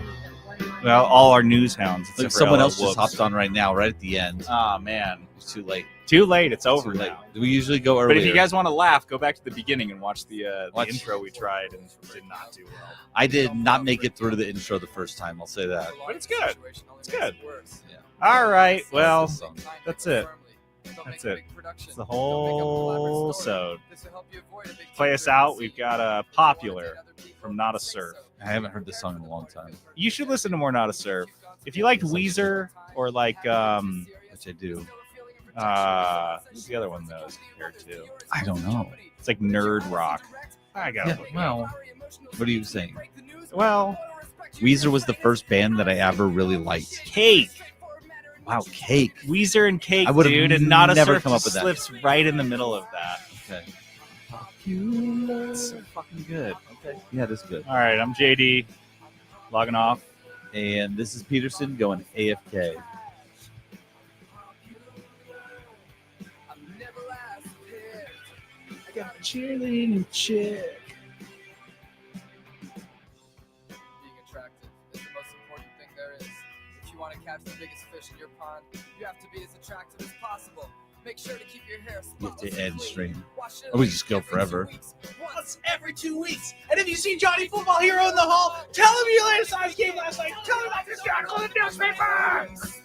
Well, all our news hounds. Like except for someone LL else just Whoops. hopped on right now, right at the end. Oh, man. It's too late. Too late. It's over Too late. now. We usually go earlier. But if you guys want to laugh, go back to the beginning and watch the Watch. intro we tried and did not do well. I did not make it through the intro the first time. I'll say that. But it's good. It's good. Yeah. All right. Well, That's the song. that's it. That's it. It's the whole sode. Play us out. We've got Popular from Not a Surf. I haven't heard this song in a long time, You should listen to more Not a Surf. If you liked Weezer or like which I do. who's the other one that I was compared to? I don't know. It's like nerd rock. I got Yeah, it. well, what are you saying? Well, Weezer was the first band that I ever really liked. Cake. Wow, Cake. Weezer and Cake, I would've dude, and Not a never Surf come up just with that. slips right in the middle of that. Okay. It's so fucking good. Okay. Yeah, that's good. All right, I'm JD, logging off. And this is Peterson going AFK. I got a cheerleading chick. Being attractive is the most important thing there is. If you want to catch the biggest fish in your pond, you have to be as attractive as possible. Make sure to keep your hair You have spotless to and end clean. stream. Wash it Or we at just go least every 2 forever. weeks. Once every 2 weeks. And if you see Johnny Football Hero in the hall, tell him you laid a size game last night. Tell him about this guy called the newspaper. Once.